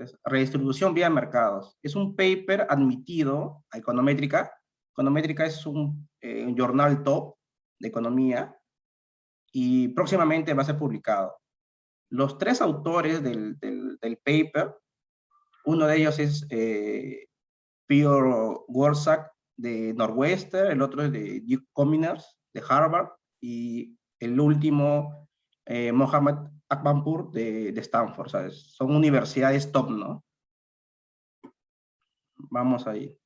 Es redistribución vía mercados. Es un paper admitido a Econométrica. Econométrica es un journal top de economía y próximamente va a ser publicado. Los tres autores del paper, uno de ellos es Peter Worsak de Northwestern, el otro es de Duke Communers de Harvard, y el último, Mohammad Akbanpur de Stanford, ¿sabes? Son universidades top, ¿no? Vamos ahí.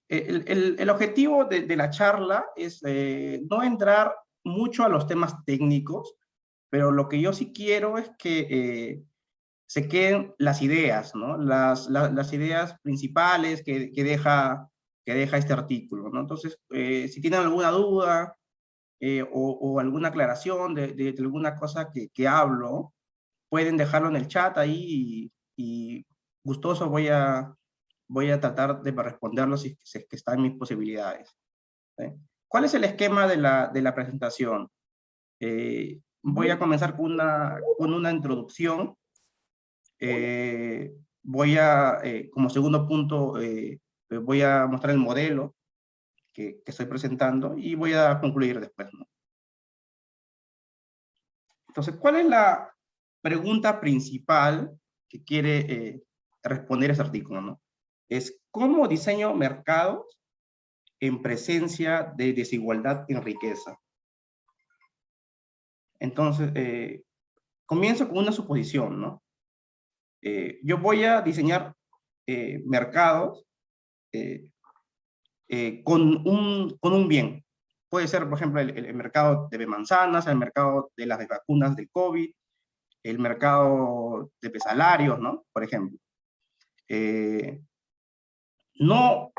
El objetivo de la charla es no entrar mucho a los temas técnicos, pero lo que yo sí quiero es que se queden las ideas, ¿no? Las ideas principales que deja este artículo, ¿no? Entonces, si tienen alguna duda o alguna aclaración de alguna cosa que hablo, pueden dejarlo en el chat ahí y gustoso voy a tratar de responderlo si es que está en mis posibilidades. ¿Sí? ¿Cuál es el esquema de la presentación? Voy a comenzar con una introducción. Como segundo punto, voy a mostrar el modelo que estoy presentando y voy a concluir después, ¿no? Entonces, ¿cuál es la pregunta principal que quiere responder ese artículo, ¿no? Es ¿cómo diseño mercados en presencia de desigualdad en riqueza? Entonces, comienzo con una suposición, ¿no? Yo voy a diseñar mercados con un bien. Puede ser, por ejemplo, el mercado de manzanas, el mercado de las vacunas del COVID, el mercado de salarios, ¿no? Por ejemplo. No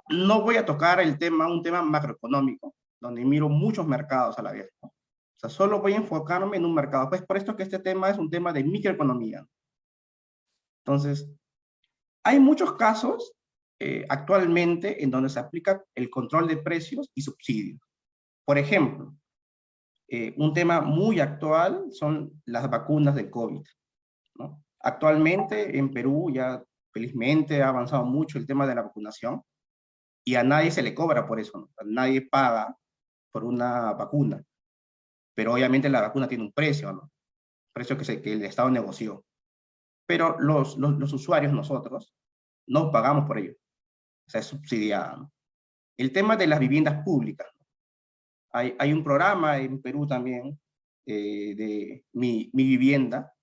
voy a tocar un tema macroeconómico, donde miro muchos mercados a la vez, ¿no? O sea, solo voy a enfocarme en un mercado. Pues por esto que este tema es un tema de microeconomía. Entonces, hay muchos casos actualmente en donde se aplica el control de precios y subsidios. Por ejemplo, un tema muy actual son las vacunas del COVID, ¿no? Actualmente en Perú ya felizmente ha avanzado mucho el tema de la vacunación y a nadie se le cobra por eso, ¿no? Nadie paga por una vacuna, pero obviamente la vacuna tiene un precio, ¿no? Precio que el Estado negoció. Pero los usuarios, nosotros, no pagamos por ello. O sea, es subsidiada, ¿no? El tema de las viviendas públicas. Hay un programa en Perú también de mi vivienda,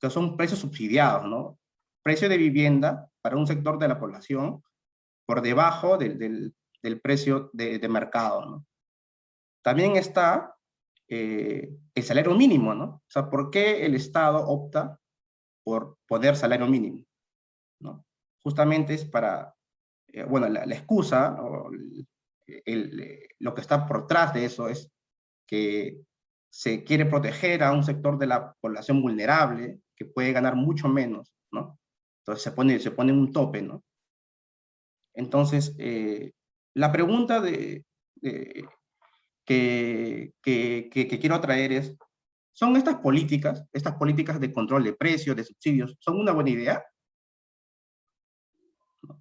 que son precios subsidiados, ¿no? Precio de vivienda para un sector de la población por debajo del precio de mercado, ¿no? También está el salario mínimo, ¿no? O sea, ¿por qué el Estado opta por poner salario mínimo? ¿No? Justamente es para, bueno, la excusa, o lo que está por detrás de eso es que se quiere proteger a un sector de la población vulnerable que puede ganar mucho menos, ¿no? Entonces se pone un tope, ¿no? Entonces, la pregunta que quiero traer es, ¿son estas políticas de control de precios, de subsidios, son una buena idea?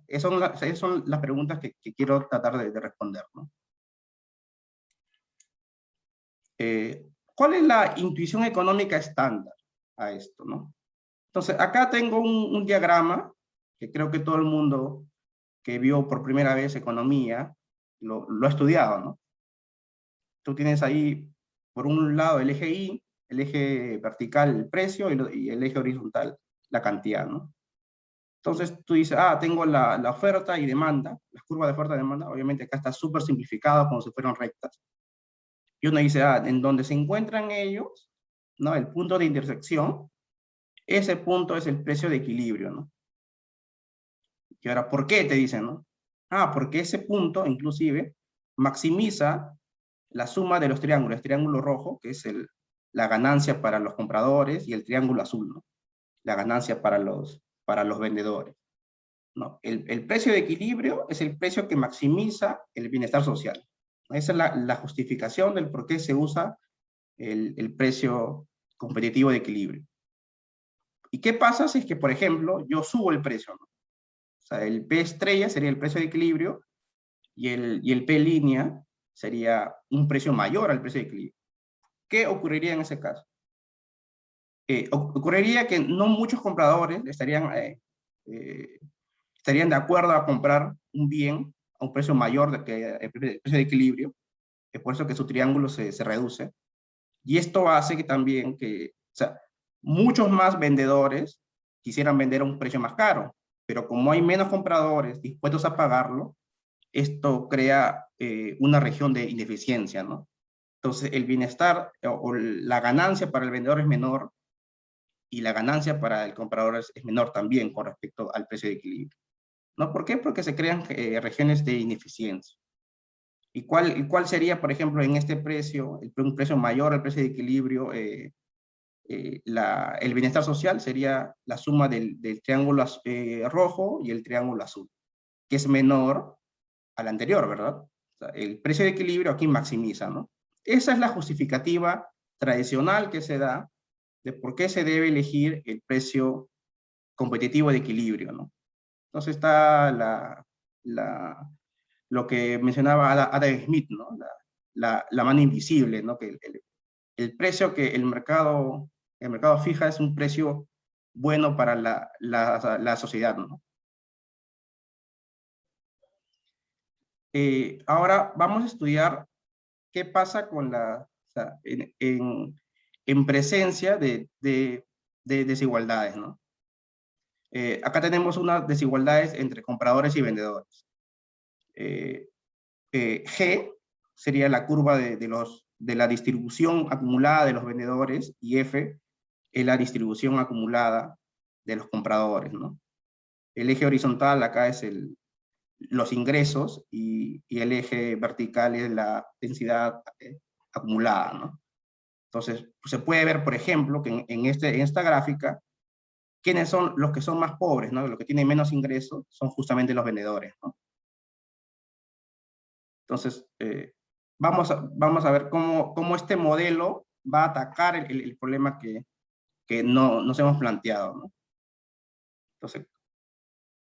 Esas son las preguntas que quiero tratar de responder, ¿no? ¿Cuál es la intuición económica estándar a esto, ¿no? Entonces, acá tengo un diagrama que creo que todo el mundo que vio por primera vez economía lo ha estudiado, ¿no? Tú tienes ahí, por un lado, el eje Y, el eje vertical, el precio, y el eje horizontal, la cantidad, ¿no? Entonces tú dices, tengo la oferta y demanda, las curvas de oferta y demanda, obviamente acá está súper simplificado como si fueran rectas. Y uno dice, en donde se encuentran ellos, ¿no? El punto de intersección, ese punto es el precio de equilibrio, ¿no? Y ahora, ¿por qué? Te dicen, ¿no? Porque ese punto, inclusive, maximiza la suma de los triángulos. El triángulo rojo, que es la ganancia para los compradores, y el triángulo azul, ¿no? La ganancia para los vendedores, ¿no? El precio de equilibrio es el precio que maximiza el bienestar social. Esa es la justificación del por qué se usa el precio competitivo de equilibrio. ¿Y qué pasa si es que, por ejemplo, yo subo el precio, ¿no? O sea, el P estrella sería el precio de equilibrio y el P línea sería un precio mayor al precio de equilibrio. ¿Qué ocurriría en ese caso? Ocurriría que no muchos compradores estarían de acuerdo a comprar un bien a un precio mayor que el precio de equilibrio, es por eso que su triángulo se reduce. Y esto hace que también o sea, muchos más vendedores quisieran vender a un precio más caro, pero como hay menos compradores dispuestos a pagarlo, esto crea una región de ineficiencia, ¿no? Entonces, el bienestar o la ganancia para el vendedor es menor y la ganancia para el comprador es menor también con respecto al precio de equilibrio, ¿no? ¿Por qué? Porque se crean regiones de ineficiencia. ¿Y cuál sería, por ejemplo, en este precio, un precio mayor al precio de equilibrio? El bienestar social sería la suma del triángulo rojo y el triángulo azul, que es menor al anterior, ¿verdad? O sea, el precio de equilibrio aquí maximiza, ¿no? Esa es la justificativa tradicional que se da de por qué se debe elegir el precio competitivo de equilibrio, ¿no? Entonces está lo que mencionaba Adam Smith, ¿no? La mano invisible, ¿no? Que el precio que el mercado fija es un precio bueno para la sociedad, ¿no? Ahora vamos a estudiar qué pasa con o sea, en presencia de desigualdades, ¿no? Acá tenemos unas desigualdades entre compradores y vendedores. Eh, G sería la curva de la distribución acumulada de los vendedores y F es la distribución acumulada de los compradores, ¿no? El eje horizontal acá es los ingresos y el eje vertical es la densidad acumulada, ¿no? Entonces, pues, se puede ver, por ejemplo, que en esta gráfica, ¿quiénes son los que son más pobres, ¿no? Los que tienen menos ingresos son justamente los vendedores, ¿no? Entonces, vamos a ver cómo este modelo va a atacar el problema que no, nos hemos planteado, ¿no? Entonces,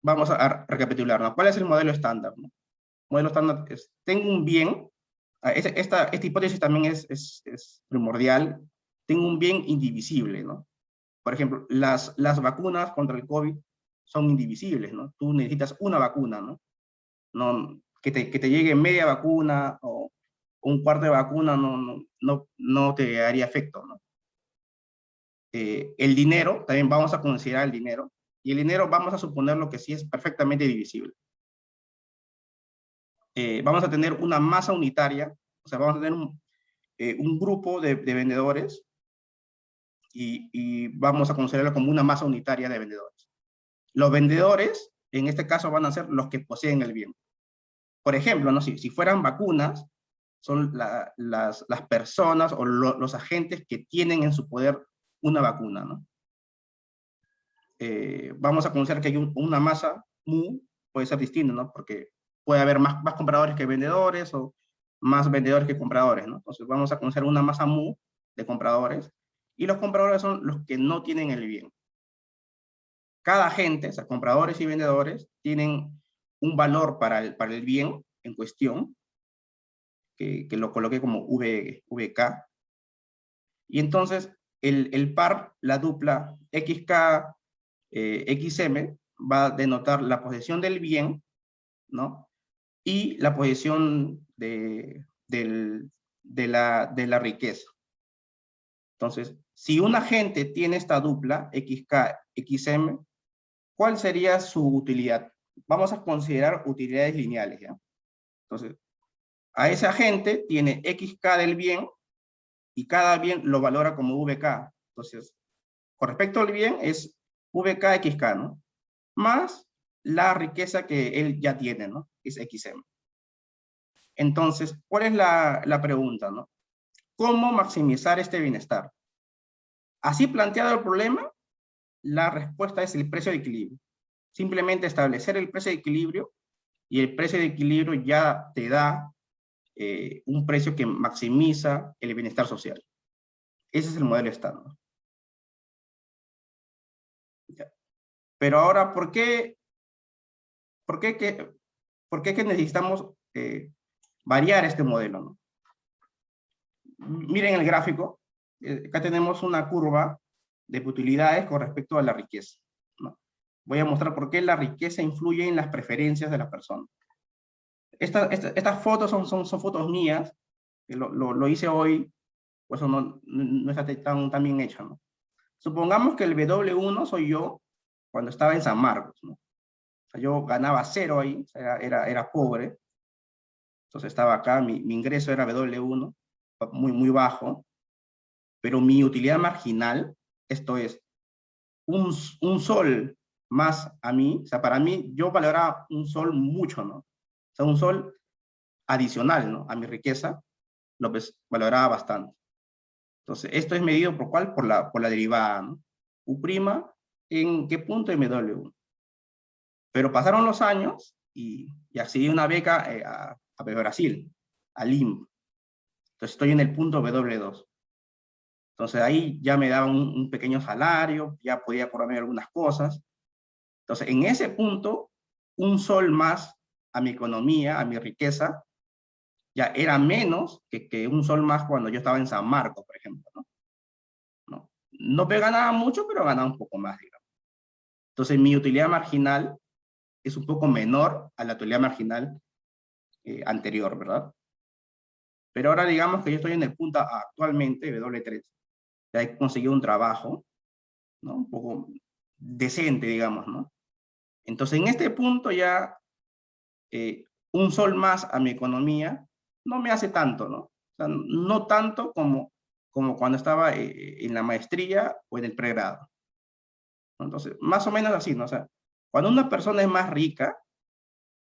vamos a recapitular, ¿no? ¿Cuál es el modelo estándar, ¿no? El modelo estándar es, tengo un bien, esta hipótesis también es primordial, tengo un bien indivisible, ¿no? Por ejemplo, las vacunas contra el COVID son indivisibles, ¿no? Tú necesitas una vacuna, ¿no? No que te llegue media vacuna o un cuarto de vacuna no te haría efecto, ¿no? El dinero, también vamos a considerar el dinero, y el dinero vamos a suponer lo que sí es perfectamente divisible. Vamos a tener una masa unitaria, o sea, vamos a tener un grupo de vendedores y vamos a considerarlo como una masa unitaria de vendedores. Los vendedores, en este caso, van a ser los que poseen el bien. Por ejemplo, ¿no? Si fueran vacunas, son las personas o los agentes que tienen en su poder una vacuna, ¿no? Vamos a considerar que hay una masa mu, puede ser distinta, ¿no? Porque puede haber más compradores que vendedores o más vendedores que compradores, ¿no? Entonces vamos a considerar una masa mu de compradores y los compradores son los que no tienen el bien. Cada agente, o sea, compradores y vendedores, tienen un valor para el bien en cuestión, que lo coloqué como VK, y entonces el par, la dupla XK, XM, va a denotar la posesión del bien, ¿no? Y la posesión de la riqueza. Entonces, si un agente tiene esta dupla, XK, XM, ¿cuál sería su utilidad? Vamos a considerar utilidades lineales, ¿ya? Entonces, a ese agente tiene XK del bien y cada bien lo valora como VK. Entonces, con respecto al bien es VKXK, ¿no? Más la riqueza que él ya tiene, ¿no? Es XM. Entonces, ¿cuál es la pregunta, no? ¿Cómo maximizar este bienestar? Así planteado el problema, la respuesta es el precio de equilibrio. Simplemente establecer el precio de equilibrio y el precio de equilibrio ya te da un precio que maximiza el bienestar social. Ese es el modelo estándar. Pero ahora, por qué, que, por qué que necesitamos variar este modelo, ¿no? Miren el gráfico, acá tenemos una curva de utilidades con respecto a la riqueza, ¿no? Voy a mostrar por qué la riqueza influye en las preferencias de la persona. Estas fotos son fotos mías, que lo hice hoy, por eso no está tan bien hecha, ¿no? Supongamos que el W1 soy yo cuando estaba en San Marcos, ¿no? O sea, yo ganaba cero ahí, o sea, era pobre, entonces estaba acá, mi ingreso era W1, muy bajo, pero mi utilidad marginal, esto es, un sol más a mí, o sea, para mí, yo valoraba un sol mucho, ¿no? O sea, un sol adicional, ¿no? A mi riqueza, lo valoraba bastante. Entonces, esto es medido por ¿cuál? Por la derivada, ¿no? U', ¿en qué punto? MW. Pero pasaron los años y accedí a una beca a Brasil, al IMB. Entonces, estoy en el punto W2. Entonces, ahí ya me daban un pequeño salario, ya podía cobrarme algunas cosas. Entonces, en ese punto, un sol más a mi economía, a mi riqueza, ya era menos que un sol más cuando yo estaba en San Marcos, por ejemplo, ¿no? No ganaba mucho, pero ganaba un poco más, digamos. Entonces, mi utilidad marginal es un poco menor a la utilidad marginal anterior, ¿verdad? Pero ahora digamos que yo estoy en el punto actualmente, W3. Ya he conseguido un trabajo, ¿no? Un poco decente, digamos, ¿no? Entonces, en este punto ya un sol más a mi economía no me hace tanto, ¿no? O sea, no tanto como cuando estaba en la maestría o en el pregrado. Entonces, más o menos así, ¿no? O sea, cuando una persona es más rica,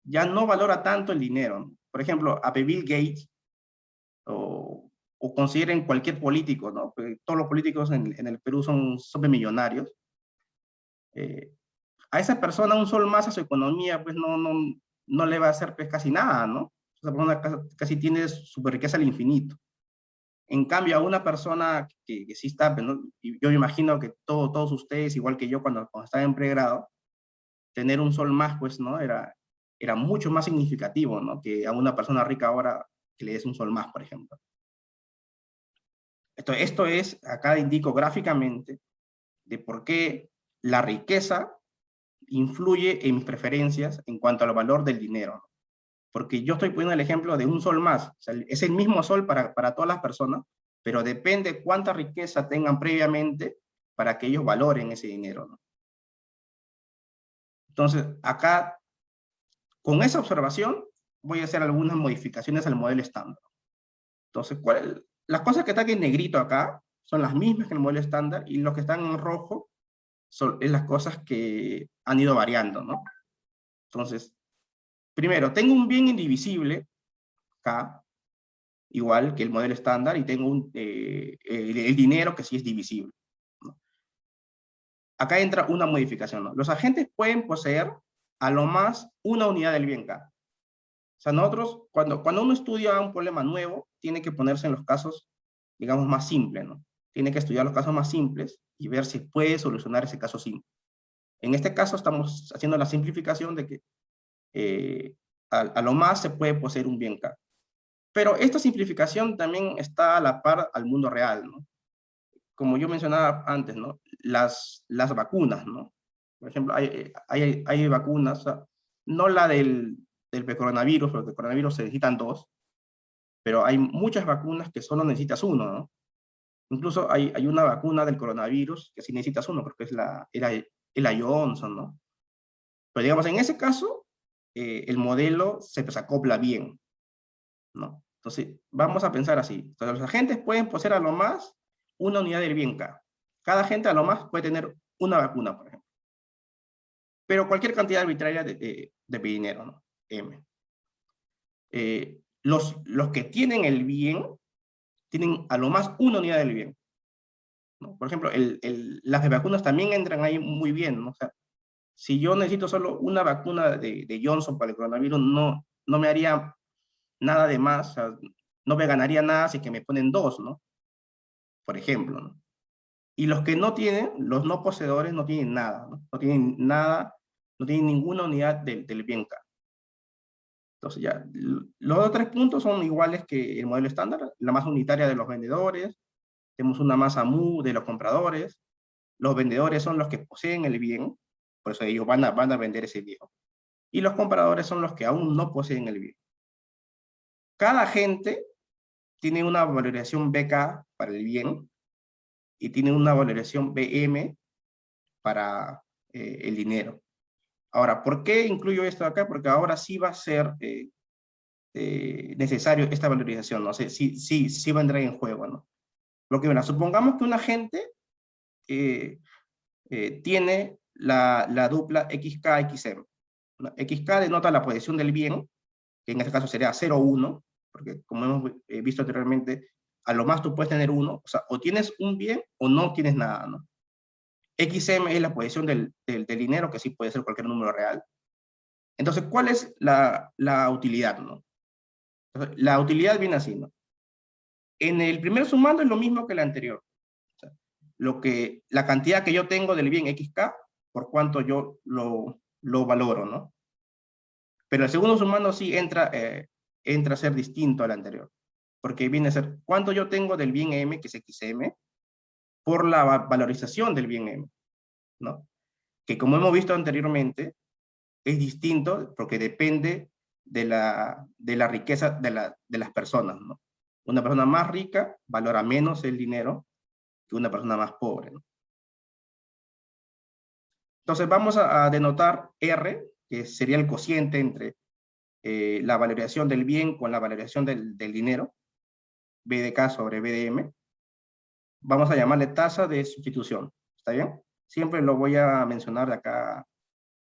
ya no valora tanto el dinero, ¿no? Por ejemplo, a Bill Gates o consideren cualquier político, ¿no? Porque todos los políticos en el Perú son millonarios. A esa persona un sol más a su economía, pues no le va a hacer pues, casi nada, ¿no? Esa persona casi tiene su riqueza al infinito. En cambio, a una persona que sí está, pues, ¿no? Y yo me imagino que todos ustedes, igual que yo cuando estaba en pregrado, tener un sol más, pues, ¿no? Era mucho más significativo, ¿no? Que a una persona rica ahora que le des un sol más, por ejemplo. Esto es, acá indico gráficamente, de por qué la riqueza influye en mis preferencias en cuanto al valor del dinero. Porque yo estoy poniendo el ejemplo de un sol más. O sea, es el mismo sol para todas las personas, pero depende cuánta riqueza tengan previamente para que ellos valoren ese dinero, ¿no? Entonces, acá, con esa observación, voy a hacer algunas modificaciones al modelo estándar. Entonces, las cosas que están en negrito acá son las mismas que el modelo estándar y los que están en rojo son las cosas que han ido variando, ¿no? Entonces, primero, tengo un bien indivisible acá, igual que el modelo estándar, y tengo el dinero que sí es divisible, ¿no? Acá entra una modificación, ¿no? Los agentes pueden poseer a lo más una unidad del bien K. O sea, nosotros, cuando uno estudia un problema nuevo, tiene que ponerse en los casos, digamos, más simples, ¿no? Tiene que estudiar los casos más simples y ver si puede solucionar ese caso simple. En este caso estamos haciendo la simplificación de que a lo más se puede poseer un bien K. Pero esta simplificación también está a la par al mundo real, ¿no? Como yo mencionaba antes, ¿no? Las vacunas, ¿no? Por ejemplo, hay vacunas, o sea, no la del coronavirus, porque el coronavirus se necesitan dos, pero hay muchas vacunas que solo necesitas uno, ¿no? Incluso hay una vacuna del coronavirus que sí necesitas uno, porque es la Johnson, ¿no? Pero digamos, en ese caso, el modelo se acopla bien, ¿no? Entonces, vamos a pensar así. Entonces, los agentes pueden poseer a lo más una unidad del bien K. Cada agente a lo más puede tener una vacuna, por ejemplo. Pero cualquier cantidad arbitraria de dinero, ¿no? M. Los que tienen el bien tienen a lo más una unidad del bien, ¿no? Por ejemplo, las de vacunas también entran ahí muy bien, ¿no? O sea, si yo necesito solo una vacuna de Johnson para el coronavirus, no me haría nada de más, o sea, no me ganaría nada si que me ponen dos, ¿no? Por ejemplo, ¿no? Y los que no tienen, los no poseedores, no tienen nada, ¿no? No tienen nada, no tienen ninguna unidad del bien K. Entonces ya, los otros 3 puntos son iguales que el modelo estándar, la masa unitaria de los vendedores, tenemos una masa mu de los compradores, los vendedores son los que poseen el bien, por eso ellos van a vender ese bien, y los compradores son los que aún no poseen el bien. Cada agente tiene una valoración BK para el bien, y tiene una valoración BM para el dinero. Ahora, ¿por qué incluyo esto acá? Porque ahora sí va a ser necesario esta valorización, ¿no? Sí va a entrar en juego, ¿no? Lo que, bueno, supongamos que un agente tiene la dupla XK-XM. XK denota la posición del bien, que en este caso sería 0, 1, porque como hemos visto anteriormente, a lo más tú puedes tener 1, o sea, o tienes un bien o no tienes nada, ¿no? XM es la posición del dinero, que sí puede ser cualquier número real. Entonces, ¿cuál es la utilidad, no? Entonces, la utilidad viene así, ¿no? En el primer sumando es lo mismo que el anterior. O sea, la cantidad que yo tengo del bien XK, por cuánto yo lo valoro, ¿no? Pero el segundo sumando sí entra a ser distinto al anterior, porque viene a ser cuánto yo tengo del bien M, que es XM, por la valorización del bien M, ¿no? Que como hemos visto anteriormente, es distinto porque depende de la riqueza de las personas, ¿no? Una persona más rica valora menos el dinero que una persona más pobre, ¿no? Entonces vamos a denotar R, que sería el cociente entre la valoración del bien con la valoración del dinero, B de K sobre B de M. Vamos a llamarle tasa de sustitución, ¿está bien? Siempre lo voy a mencionar de acá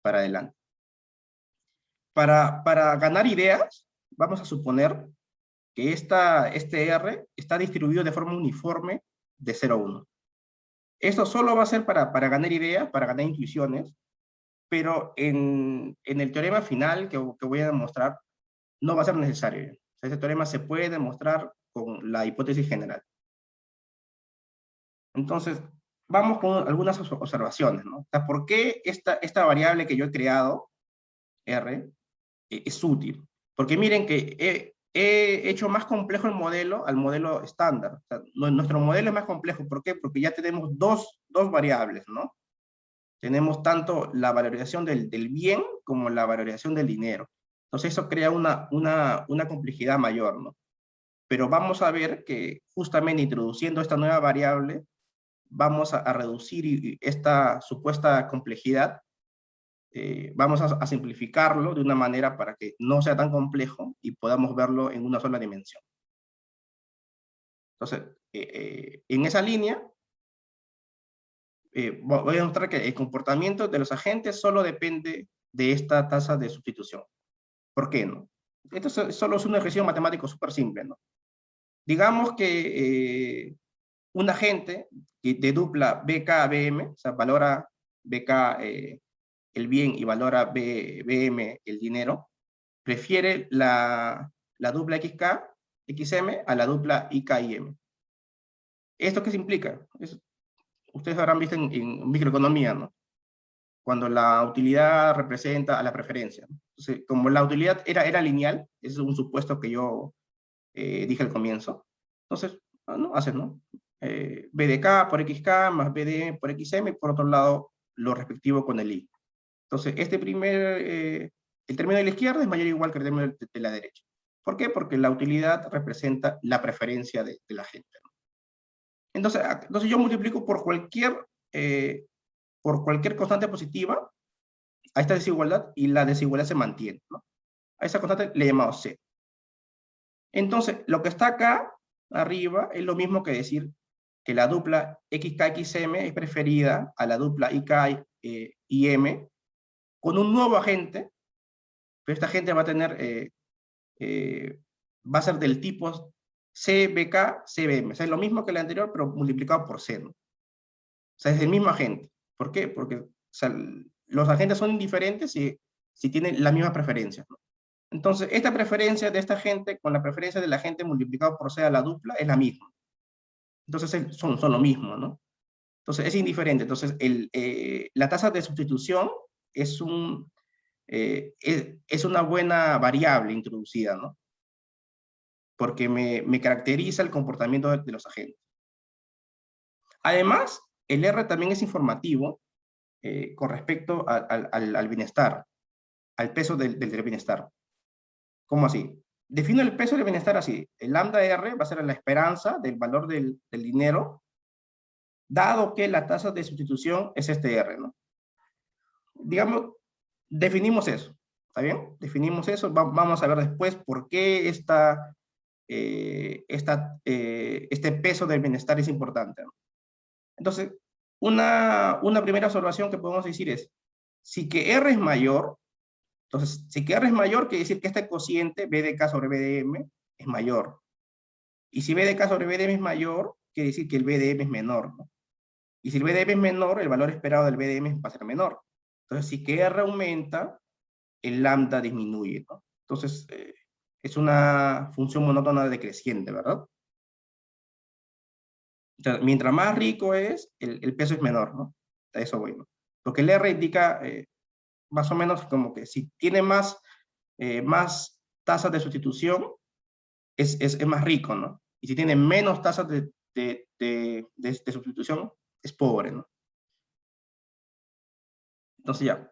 para adelante. Para ganar ideas, vamos a suponer que este R está distribuido de forma uniforme de 0 a 1. Esto solo va a ser para ganar ideas, para ganar intuiciones, pero en el teorema final que voy a demostrar, no va a ser necesario. O sea, ese teorema se puede demostrar con la hipótesis general. Entonces, vamos con algunas observaciones, ¿no? O sea, ¿por qué esta variable que yo he creado, R, es útil? Porque miren que he hecho más complejo el modelo al modelo estándar. O sea, nuestro modelo es más complejo. ¿Por qué? Porque ya tenemos dos variables, ¿no? Tenemos tanto la valorización del bien como la valorización del dinero. Entonces eso crea una complejidad mayor, ¿no? Pero vamos a ver que justamente introduciendo esta nueva variable, vamos a reducir esta supuesta complejidad, vamos a simplificarlo de una manera para que no sea tan complejo y podamos verlo en una sola dimensión. Entonces, en esa línea, voy a mostrar que el comportamiento de los agentes solo depende de esta tasa de sustitución. ¿Por qué no? Esto solo es un ejercicio matemático súper simple, ¿no? Digamos que un agente de dupla BK-BM, o sea, valora BK el bien y valora BM el dinero, prefiere la dupla XK-XM a la dupla IK-IM. ¿Esto qué se implica? Ustedes habrán visto en microeconomía, ¿no? Cuando la utilidad representa a la preferencia. Entonces, como la utilidad era lineal, ese es un supuesto que yo dije al comienzo, entonces, ¿no? Haces, ¿no? B de K por XK más B de M por XM, y por otro lado, lo respectivo con el I. Entonces, el término de la izquierda es mayor o igual que el término de la derecha. ¿Por qué? Porque la utilidad representa la preferencia de la gente, ¿no? Entonces yo multiplico por cualquier constante positiva a esta desigualdad y la desigualdad se mantiene, ¿no? A esa constante le llamamos C. Entonces, lo que está acá arriba es lo mismo que decir que la dupla XK-XM es preferida a la dupla IK-IM con un nuevo agente, pero esta agente va a tener, va a ser del tipo CBK-CBM. O sea, es lo mismo que el anterior, pero multiplicado por C, ¿no? O sea, es el mismo agente. ¿Por qué? Porque, o sea, los agentes son indiferentes si tienen las mismas preferencias, ¿no? Entonces, esta preferencia de esta gente con la preferencia de la gente multiplicado por C a la dupla es la misma. Entonces, son lo mismo, ¿no? Entonces es indiferente. Entonces la tasa de sustitución es, es una buena variable introducida, ¿no? Porque me caracteriza el comportamiento de los agentes. Además, el R también es informativo con respecto al bienestar, al peso del bienestar. ¿Cómo así? Defino el peso del bienestar así. El lambda R va a ser la esperanza del valor del dinero, dado que la tasa de sustitución es este R, ¿no? Digamos, definimos eso, ¿está bien? Definimos eso, vamos a ver después por qué este peso del bienestar es importante, ¿no? Entonces, una primera observación que podemos decir es, si que R es mayor, entonces, si que R es mayor, quiere decir que este cociente BDK sobre BDM es mayor. Y si BDK sobre BDM es mayor, quiere decir que el BDM es menor, ¿no? Y si el BDM es menor, el valor esperado del BDM va a ser menor. Entonces, si que R aumenta, el lambda disminuye, ¿no? Entonces, es una función monótona decreciente, ¿verdad? Entonces, mientras más rico es, el peso es menor, ¿no? A eso voy, ¿no? Porque el R indica más o menos como que si tiene más tasas de sustitución, es más rico, ¿no? Y si tiene menos tasas de sustitución, es pobre, ¿no? Entonces ya.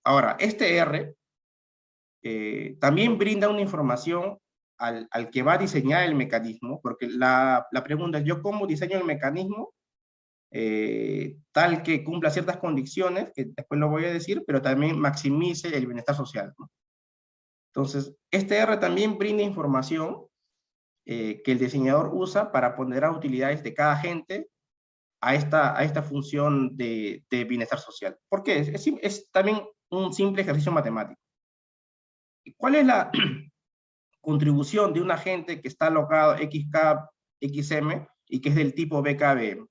Ahora, este R también brinda una información al que va a diseñar el mecanismo, porque la pregunta es, ¿yo cómo diseño el mecanismo? Tal que cumpla ciertas condiciones, que después lo voy a decir, pero también maximice el bienestar social, ¿no? Entonces, este R también brinda información que el diseñador usa para ponderar utilidades de cada agente a esta función de bienestar social. ¿Por qué? Es también un simple ejercicio matemático. ¿Cuál es la contribución de un agente que está alocado XK, XM y que es del tipo BKB?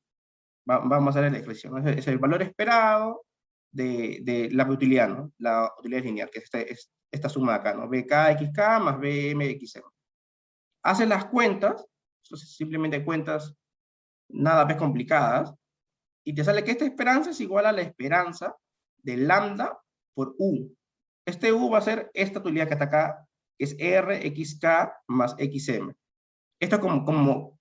Vamos a ver la expresión. Es el valor esperado de la utilidad, ¿no? La utilidad lineal, que es esta suma de acá, ¿no? BKXK más BMXM. Haces las cuentas, simplemente cuentas nada más complicadas, y te sale que esta esperanza es igual a la esperanza de lambda por U. Este U va a ser esta utilidad que está acá, que es RXK más XM. Esto es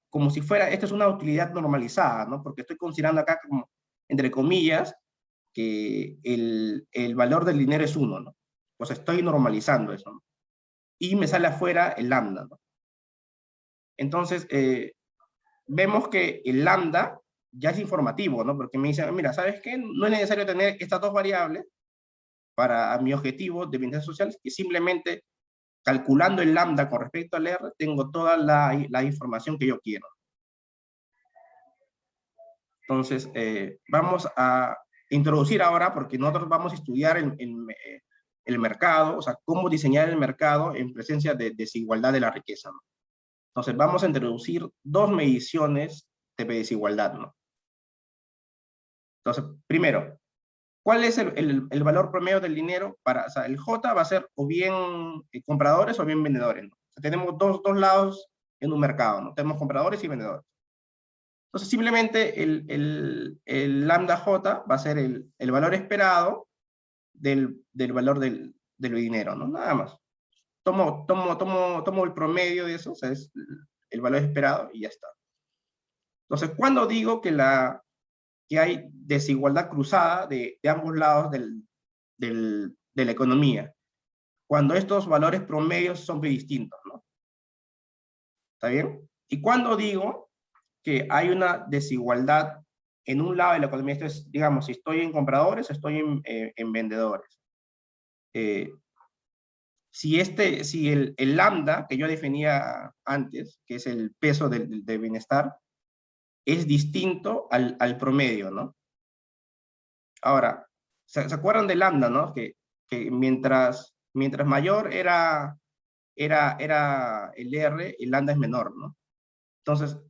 como si fuera, esto es una utilidad normalizada, ¿no? Porque estoy considerando acá como, entre comillas, que el valor del dinero es 1, ¿no? Pues estoy normalizando eso, ¿no? Y me sale afuera el lambda, ¿no? Entonces, vemos que el lambda ya es informativo, ¿no? Porque me dicen, mira, ¿sabes qué? No es necesario tener estas dos variables para mi objetivo de bienestar social, que simplemente calculando el lambda con respecto al R, tengo toda la información que yo quiero. Entonces, vamos a introducir ahora, porque nosotros vamos a estudiar el mercado, o sea, cómo diseñar el mercado en presencia de desigualdad de la riqueza, ¿no? Entonces, vamos a introducir dos mediciones de desigualdad, ¿no? Entonces, primero, ¿cuál es el valor promedio del dinero? O sea, el J va a ser o bien compradores o bien vendedores, ¿no? O sea, tenemos dos lados en un mercado, ¿no? Tenemos compradores y vendedores. Entonces, simplemente el lambda J va a ser el valor esperado del valor del dinero, ¿no? Nada más. Tomo el promedio de eso, o sea, es el valor esperado y ya está. Entonces, cuando digo que hay desigualdad cruzada de ambos lados de la economía, cuando estos valores promedios son muy distintos, ¿no? ¿Está bien? Y cuando digo que hay una desigualdad en un lado de la economía, esto es, digamos, si estoy en compradores o estoy en vendedores. Si el lambda que yo definía antes, que es el peso del bienestar, es distinto al promedio, ¿no? Ahora, ¿se acuerdan del lambda, no? Que mientras mayor era el R, el lambda es menor, ¿no? Entonces,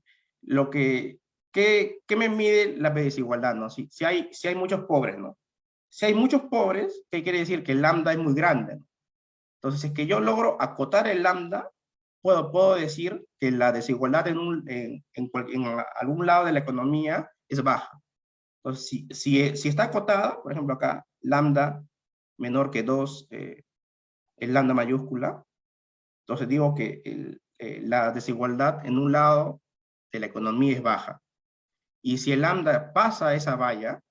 ¿qué me mide la desigualdad, no? Si hay muchos pobres, ¿no? Si hay muchos pobres, ¿qué quiere decir? Que el lambda es muy grande, ¿no? Entonces, si es que yo logro acotar el lambda, puedo decir que la desigualdad en algún lado de la economía es baja. Entonces, si está acotada, por ejemplo acá, lambda menor que 2, el lambda mayúscula, entonces digo que la desigualdad en un lado de la economía es baja. Y si el lambda pasa esa valla,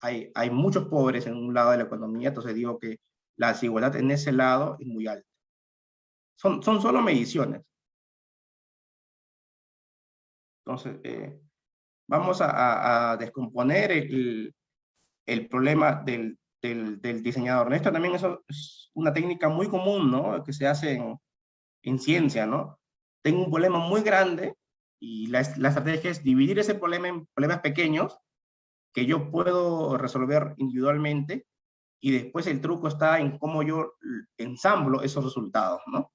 hay muchos pobres en un lado de la economía, entonces digo que la desigualdad en ese lado es muy alta. Son solo mediciones. Entonces, vamos a descomponer el problema del diseñador. Esto también es una técnica muy común, ¿no? Que se hace en ciencia, ¿no? Tengo un problema muy grande y la estrategia es dividir ese problema en problemas pequeños que yo puedo resolver individualmente, y después el truco está en cómo yo ensamblo esos resultados, ¿no?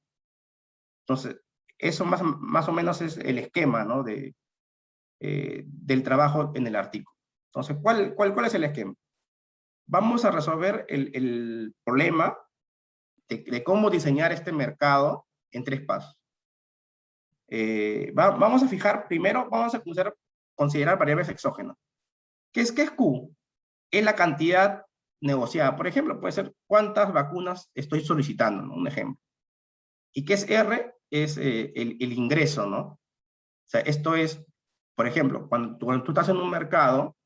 Entonces, eso más o menos es el esquema, ¿no? Del trabajo en el artículo. Entonces, ¿cuál es el esquema? Vamos a resolver el problema de cómo diseñar este mercado en 3 pasos. Vamos a fijar, primero vamos a considerar variables exógenas. ¿Qué es Q? Es la cantidad negociada. Por ejemplo, puede ser cuántas vacunas estoy solicitando, ¿no? Un ejemplo. ¿Y qué es R? Es el ingreso, ¿no? O sea, esto es, por ejemplo, cuando tú estás en un mercado,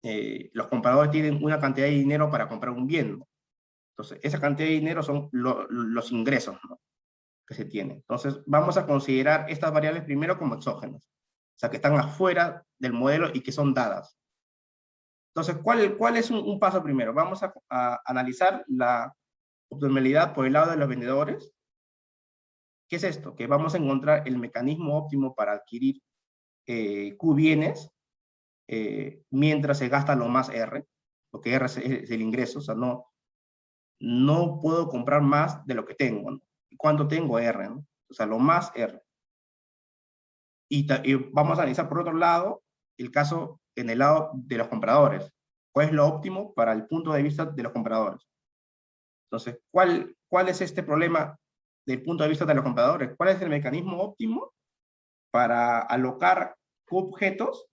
los compradores tienen una cantidad de dinero para comprar un bien, ¿no? Entonces, esa cantidad de dinero son los ingresos, ¿no? Que se tienen. Entonces, vamos a considerar estas variables primero como exógenas, o sea, que están afuera del modelo y que son dadas. Entonces, ¿cuál es un paso primero? Vamos a analizar la optimalidad por el lado de los vendedores. ¿Qué es esto? Que vamos a encontrar el mecanismo óptimo para adquirir Q bienes mientras se gasta lo más R, porque R es el ingreso, o sea, no puedo comprar más de lo que tengo, ¿no? ¿Cuánto tengo? R, ¿no? O sea, lo más R. Y vamos a analizar por otro lado el caso en el lado de los compradores. ¿Cuál es lo óptimo para el punto de vista de los compradores? Entonces, ¿cuál es este problema del punto de vista de los compradores? ¿Cuál es el mecanismo óptimo para alocar objetos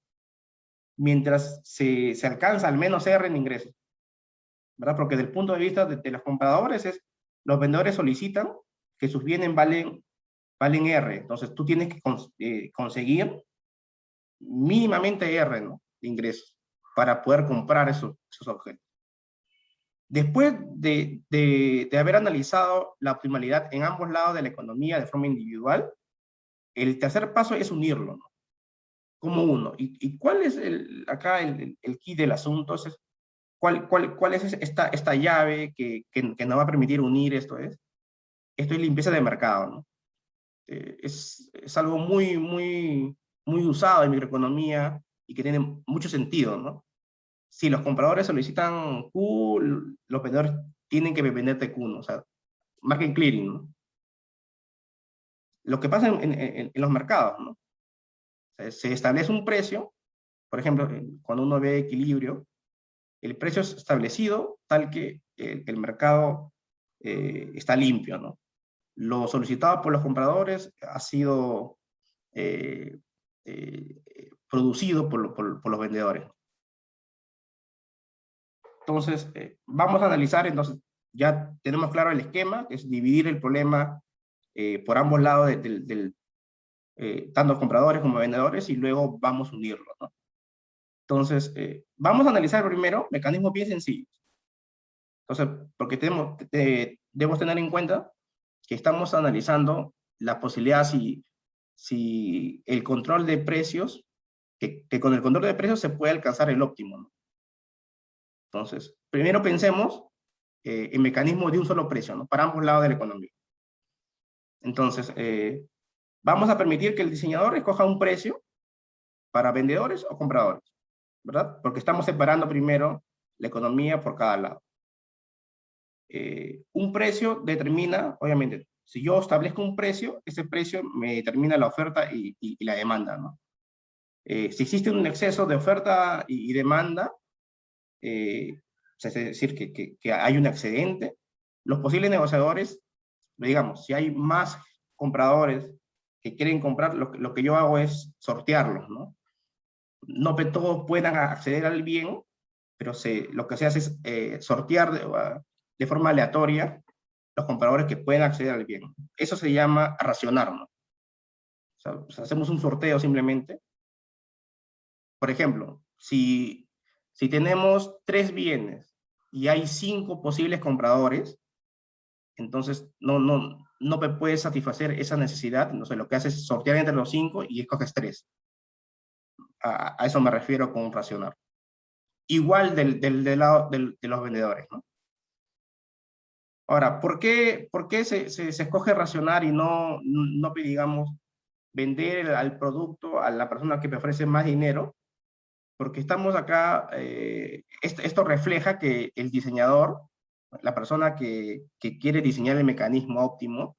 mientras se alcanza al menos R en ingresos? ¿Verdad? Porque del punto de vista de los compradores los vendedores solicitan que sus bienes valen R. Entonces, tú tienes que conseguir mínimamente R, ¿no? De ingresos para poder comprar esos objetos. Después de haber analizado la optimalidad en ambos lados de la economía de forma individual, el tercer paso es unirlo, ¿no? Como uno. ¿Y cuál es acá el key del asunto? ¿Cuál es esta llave que nos va a permitir unir esto? Esto es limpieza de mercado, ¿no? Es algo muy usado en microeconomía y que tiene mucho sentido, ¿no? Si los compradores solicitan Q, los vendedores tienen que venderte Q, ¿no? O sea, market clearing, ¿no? Lo que pasa en los mercados, ¿no? O sea, se establece un precio, por ejemplo, cuando uno ve equilibrio, el precio es establecido tal que el mercado está limpio, ¿no? Lo solicitado por los compradores ha sido producido por los vendedores. Entonces, vamos a analizar, entonces, ya tenemos claro el esquema, que es dividir el problema por ambos lados, tanto compradores como vendedores, y luego vamos a unirlo, ¿no? Entonces, vamos a analizar primero mecanismos bien sencillos. Entonces, porque debemos tener en cuenta que estamos analizando la posibilidad si el control de precios, que con el control de precios se puede alcanzar el óptimo, ¿no? Entonces, primero pensemos en mecanismos de un solo precio, ¿no? Para ambos lados de la economía. Entonces, vamos a permitir que el diseñador escoja un precio para vendedores o compradores, ¿verdad? Porque estamos separando primero la economía por cada lado. Un precio determina, obviamente, si yo establezco un precio, ese precio me determina la oferta y la demanda, ¿no? Si existe un exceso de oferta y demanda, es decir, que hay un excedente, los posibles negociadores, digamos, si hay más compradores que quieren comprar, lo que yo hago es sortearlos, ¿no? no que todos puedan acceder al bien, pero lo que se hace es sortear de forma aleatoria los compradores que pueden acceder al bien. Eso se llama racionar, ¿no? O sea, pues hacemos un sorteo simplemente. Por ejemplo, si tenemos 3 bienes y hay 5 posibles compradores, entonces no puedes satisfacer esa necesidad. Entonces lo que haces es sortear entre los 5 y escoges 3. A eso me refiero con racionar. Igual del lado de los vendedores, ¿no? Ahora, ¿por qué se escoge racionar y no digamos, vender al producto a la persona que te ofrece más dinero? Porque estamos acá, esto refleja que el diseñador, la persona que quiere diseñar el mecanismo óptimo,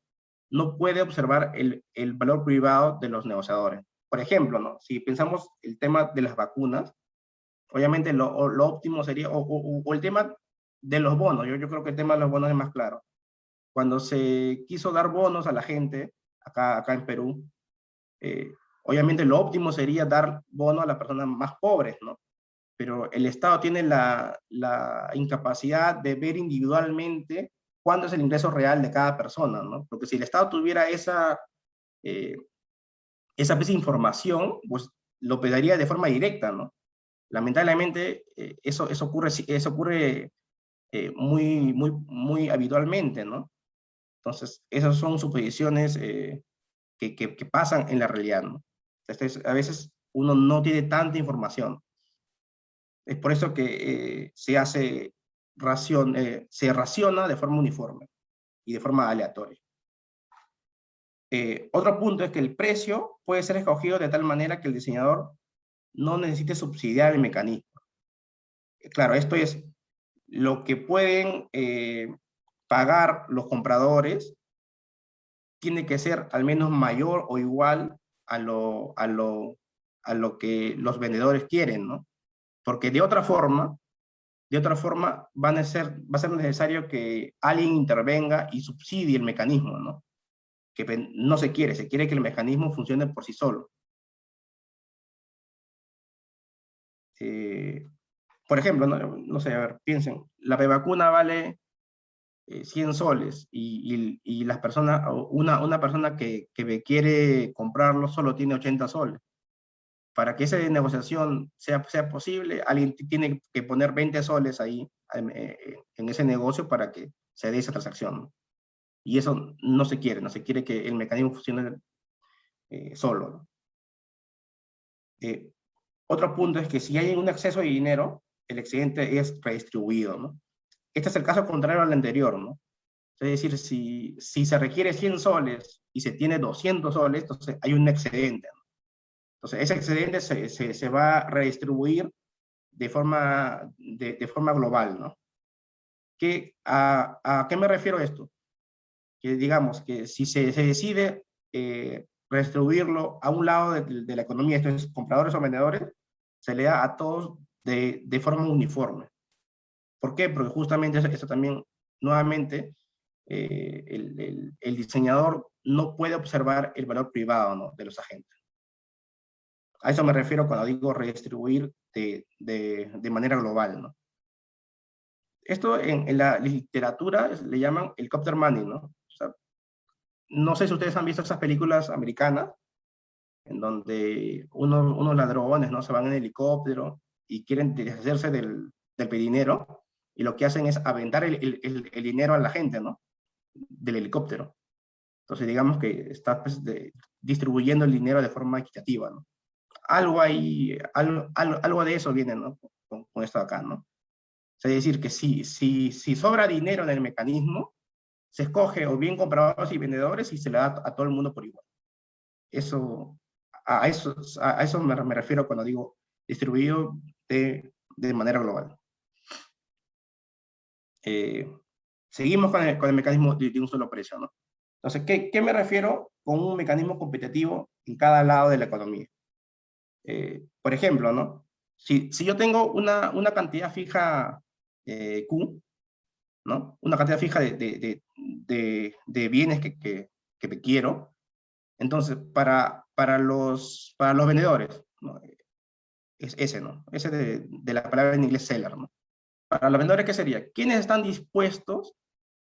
no puede observar el valor privado de los negociadores. Por ejemplo, ¿no? Si pensamos el tema de las vacunas, obviamente lo óptimo sería, o el tema de los bonos, yo creo que el tema de los bonos es más claro. Cuando se quiso dar bonos a la gente, acá en Perú, obviamente lo óptimo sería dar bono a las personas más pobres, ¿no? Pero el Estado tiene la incapacidad de ver individualmente cuándo es el ingreso real de cada persona, ¿no? Porque si el Estado tuviera eh, esa información, pues lo pediría de forma directa, ¿no? Lamentablemente, eso ocurre muy habitualmente, ¿no? Entonces, esas son suposiciones que pasan en la realidad, ¿no? Entonces, a veces uno no tiene tanta información. Es por eso que se raciona de forma uniforme y de forma aleatoria. Otro punto es que el precio puede ser escogido de tal manera que el diseñador no necesite subsidiar el mecanismo. Claro, esto es lo que pueden pagar los compradores, tiene que ser al menos mayor o igual a lo que los vendedores quieren, ¿no? Porque de otra forma va a ser necesario que alguien intervenga y subsidie el mecanismo, ¿no? Que no se quiere que el mecanismo funcione por sí solo. Eh, por ejemplo, no sé, a ver, piensen, la vacuna vale 100 soles y las personas, una persona que quiere comprarlo solo tiene 80 soles. Para que esa negociación sea posible, alguien tiene que poner 20 soles ahí en ese negocio para que se dé esa transacción. Y eso no se quiere que el mecanismo funcione solo, ¿no? Otro punto es que si hay un exceso de dinero, el excedente es redistribuido, ¿no? Este es el caso contrario al anterior, ¿no? Es decir, si se requiere 100 soles y se tiene 200 soles, entonces hay un excedente, ¿no? Entonces ese excedente se va a redistribuir de forma global, ¿no? ¿A qué me refiero esto? Que digamos que si se decide redistribuirlo a un lado de la economía, esto es compradores o vendedores, se le da a todos de forma uniforme. ¿Por qué? Porque justamente eso también, nuevamente, el diseñador no puede observar el valor privado, ¿no?, de los agentes. A eso me refiero cuando digo redistribuir de manera global, ¿no? Esto en la literatura le llaman el copter money, ¿no? O sea, no sé si ustedes han visto esas películas americanas en donde unos ladrones, ¿no?, se van en helicóptero y quieren deshacerse del dinero, y lo que hacen es aventar el dinero a la gente, ¿no?, del helicóptero. Entonces digamos que está pues, distribuyendo el dinero de forma equitativa, ¿no? Algo de eso viene, ¿no?, con esto acá, ¿no? Es decir, que si sobra dinero en el mecanismo, se escoge o bien compradores y vendedores y se le da a todo el mundo por igual. Eso, a eso me refiero cuando digo distribuido de manera global. Eh, Seguimos con el mecanismo de un solo precio, ¿no? Entonces, ¿qué me refiero con un mecanismo competitivo en cada lado de la economía? Por ejemplo, ¿no? Si yo tengo una cantidad fija Q, ¿no? Una cantidad fija de bienes que quiero, entonces, para los vendedores, ¿no?, es ese, ¿no? Ese de la palabra en inglés seller, ¿no? Para los vendedores, ¿qué sería? ¿Quiénes están dispuestos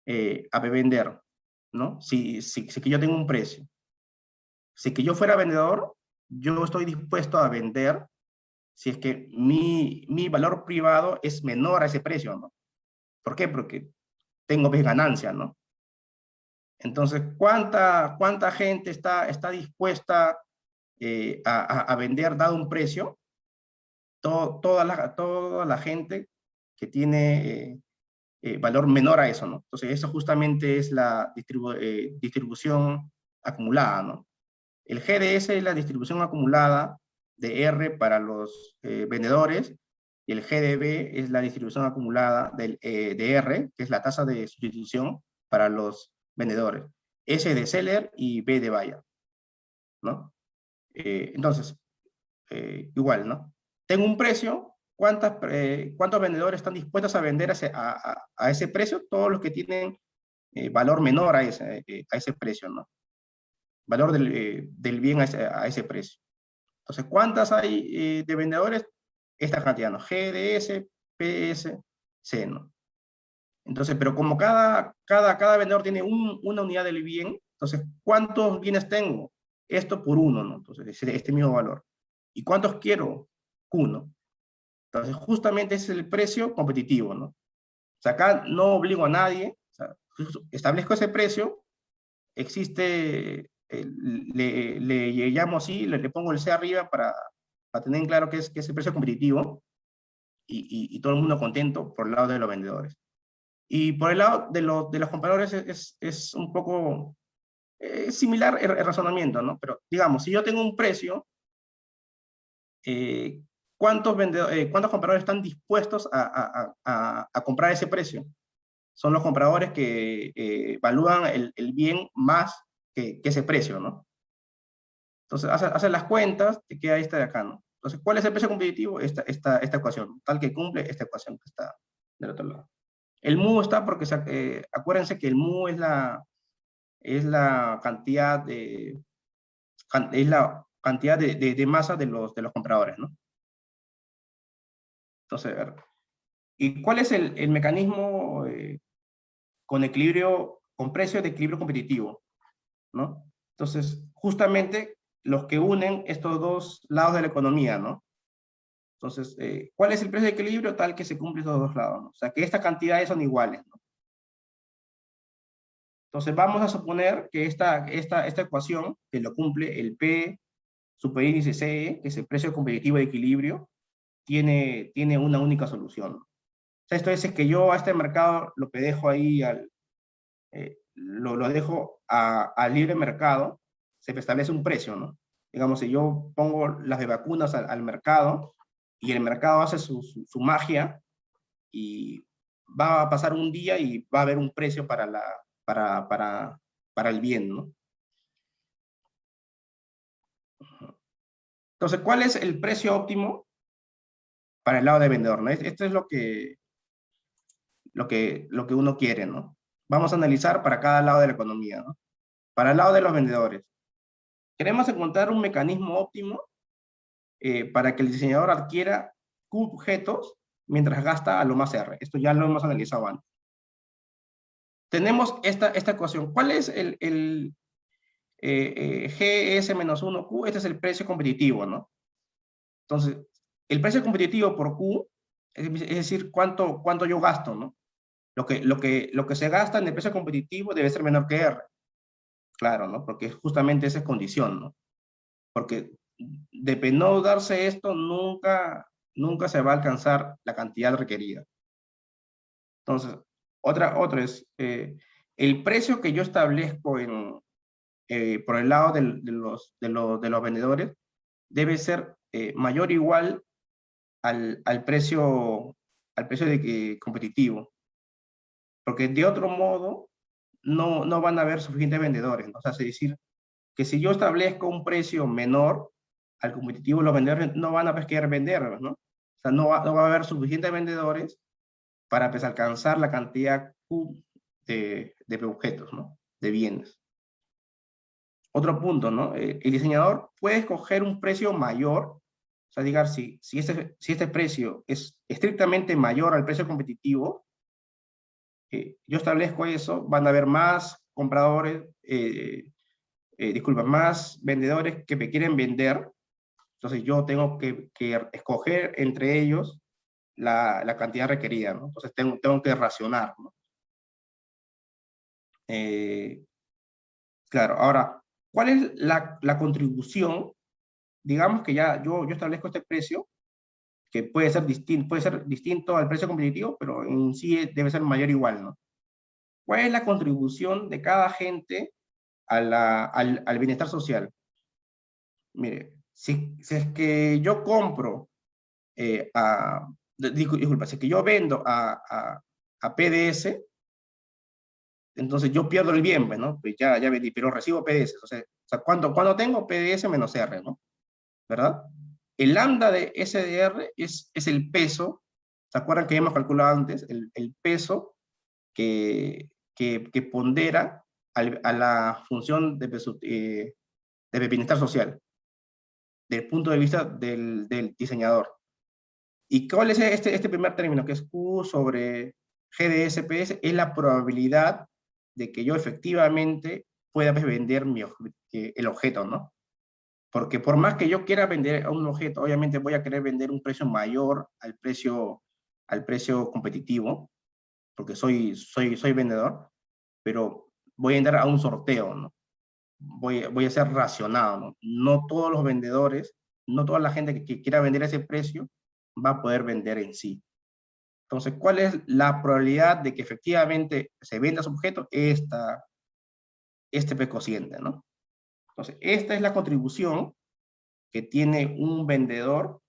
a vender, ¿no? Si que yo tengo un precio. Si que yo fuera vendedor, yo estoy dispuesto a vender si es que mi valor privado es menor a ese precio, ¿no? ¿Por qué? Porque tengo pues, ganancia, ¿no? Entonces, ¿cuánta gente está dispuesta a vender dado un precio? Toda la gente que tiene valor menor a eso, ¿no? Entonces, eso justamente es la distribución acumulada, ¿no? El GDS es la distribución acumulada de R para los vendedores y el GDB es la distribución acumulada de R, que es la tasa de sustitución para los vendedores. S de seller y B de buyer, ¿no? Entonces, igual, ¿no? Tengo un precio, ¿cuántos vendedores están dispuestos a vender a ese precio? Todos los que tienen valor menor a ese precio, ¿no? Valor del bien a ese precio. Entonces, ¿cuántas hay de vendedores? Esta cantidad, ¿no? GDS, PS, C, ¿no? Entonces, pero como cada vendedor tiene una unidad del bien, entonces, ¿cuántos bienes tengo? Esto por uno, ¿no? Entonces, este mismo valor. ¿Y cuántos quiero? Uno. Entonces, justamente ese es el precio competitivo, ¿no? O sea, acá no obligo a nadie, o sea, establezco ese precio, existe, le llamo así, le pongo el C arriba para tener en claro que es el precio competitivo y todo el mundo contento por el lado de los vendedores. Y por el lado de los compradores es un poco similar el razonamiento, ¿no? Pero digamos, si yo tengo un precio, eh, ¿cuántos compradores están dispuestos a comprar ese precio? Son los compradores que evalúan el bien más que ese precio, ¿no? Entonces, hace las cuentas, te queda esta de acá, ¿no? Entonces, ¿cuál es el precio competitivo? Esta ecuación, tal que cumple esta ecuación que está del otro lado. El mu está porque, acuérdense que el mu es la cantidad de masa de los compradores, ¿no? Entonces, a ver, ¿y cuál es el mecanismo con precio de equilibrio competitivo, ¿no? Entonces, justamente los que unen estos dos lados de la economía, ¿no? Entonces, ¿cuál es el precio de equilibrio? Tal que se cumple esos dos lados, ¿no? O sea, que estas cantidades son iguales, ¿no? Entonces, vamos a suponer que esta ecuación, que lo cumple el P superíndice CE, que es el precio competitivo de equilibrio, tiene una única solución, ¿no? O sea, esto es que yo a este mercado lo que dejo ahí, lo dejo al libre mercado, se establece un precio, ¿no? Digamos, si yo pongo las de vacunas al mercado y el mercado hace su magia y va a pasar un día y va a haber un precio para el bien, ¿no? Entonces, ¿cuál es el precio óptimo para el lado de vendedor, ¿no? Esto es lo que uno quiere, ¿no? Vamos a analizar para cada lado de la economía, ¿no? Para el lado de los vendedores. Queremos encontrar un mecanismo óptimo para que el diseñador adquiera Q objetos mientras gasta a lo más R. Esto ya lo hemos analizado antes. Tenemos esta ecuación. ¿Cuál es el GS-1Q? Este es el precio competitivo, ¿no? Entonces, el precio competitivo por Q, es decir, cuánto yo gasto, ¿no? Lo que se gasta en el precio competitivo debe ser menor que R. Claro, ¿no? Porque justamente esa es condición, ¿no? Porque de no darse esto, nunca se va a alcanzar la cantidad requerida. Entonces, otra es, el precio que yo establezco por el lado de los vendedores debe ser mayor o igual al precio, competitivo. Porque de otro modo, no van a haber suficientes vendedores, ¿no? O sea, es decir, que si yo establezco un precio menor al competitivo, los vendedores no van a pues, querer vender, ¿no? O sea, no va a haber suficientes vendedores para pues, alcanzar la cantidad Q de objetos, ¿no? De bienes. Otro punto, ¿no? El diseñador puede escoger un precio mayor O sea, diga, si este precio es estrictamente mayor al precio competitivo, yo establezco eso, van a haber más compradores, disculpa, más vendedores que me quieren vender. Entonces yo tengo que escoger entre ellos la cantidad requerida, ¿no? Entonces tengo que racionar, ¿no? Claro, ahora, ¿cuál es la contribución? Digamos que ya yo establezco este precio, que puede ser distinto al precio competitivo, pero en sí debe ser mayor o igual, ¿no? ¿Cuál es la contribución de cada agente al bienestar social? Mire, si es que yo compro disculpa, si es que yo vendo a PDS, entonces yo pierdo el bien, pues, ¿no? Pues ya vendí, pero recibo PDS. O sea, cuando tengo PDS menos R, ¿no? ¿Verdad? El lambda de SDR es el peso, ¿se acuerdan que hemos calculado antes? El peso que pondera a la función de bienestar social, del punto de vista del diseñador. ¿Y cuál es este primer término, que es Q sobre GDSPS? Es la probabilidad de que yo efectivamente pueda vender el objeto, ¿no? Porque por más que yo quiera vender un objeto, obviamente voy a querer vender un precio mayor al precio competitivo, porque soy vendedor, pero voy a entrar a un sorteo, ¿no? Voy a ser racionado, ¿no? No todos los vendedores, no toda la gente que quiera vender ese precio va a poder vender en sí. Entonces, ¿cuál es la probabilidad de que efectivamente se venda su objeto? Este P cociente, ¿no? Entonces, esta es la contribución que tiene un vendedor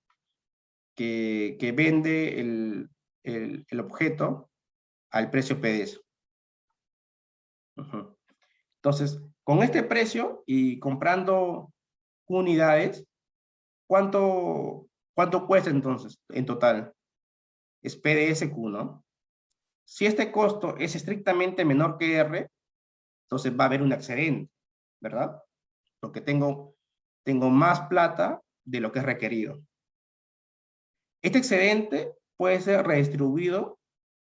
que vende el objeto al precio PDS. Uh-huh. Entonces, con este precio y comprando unidades, ¿cuánto cuesta entonces en total? Es PDSQ, ¿no? Si este costo es estrictamente menor que R, entonces va a haber un excedente, ¿verdad? Porque tengo más plata de lo que es requerido. Este excedente puede ser redistribuido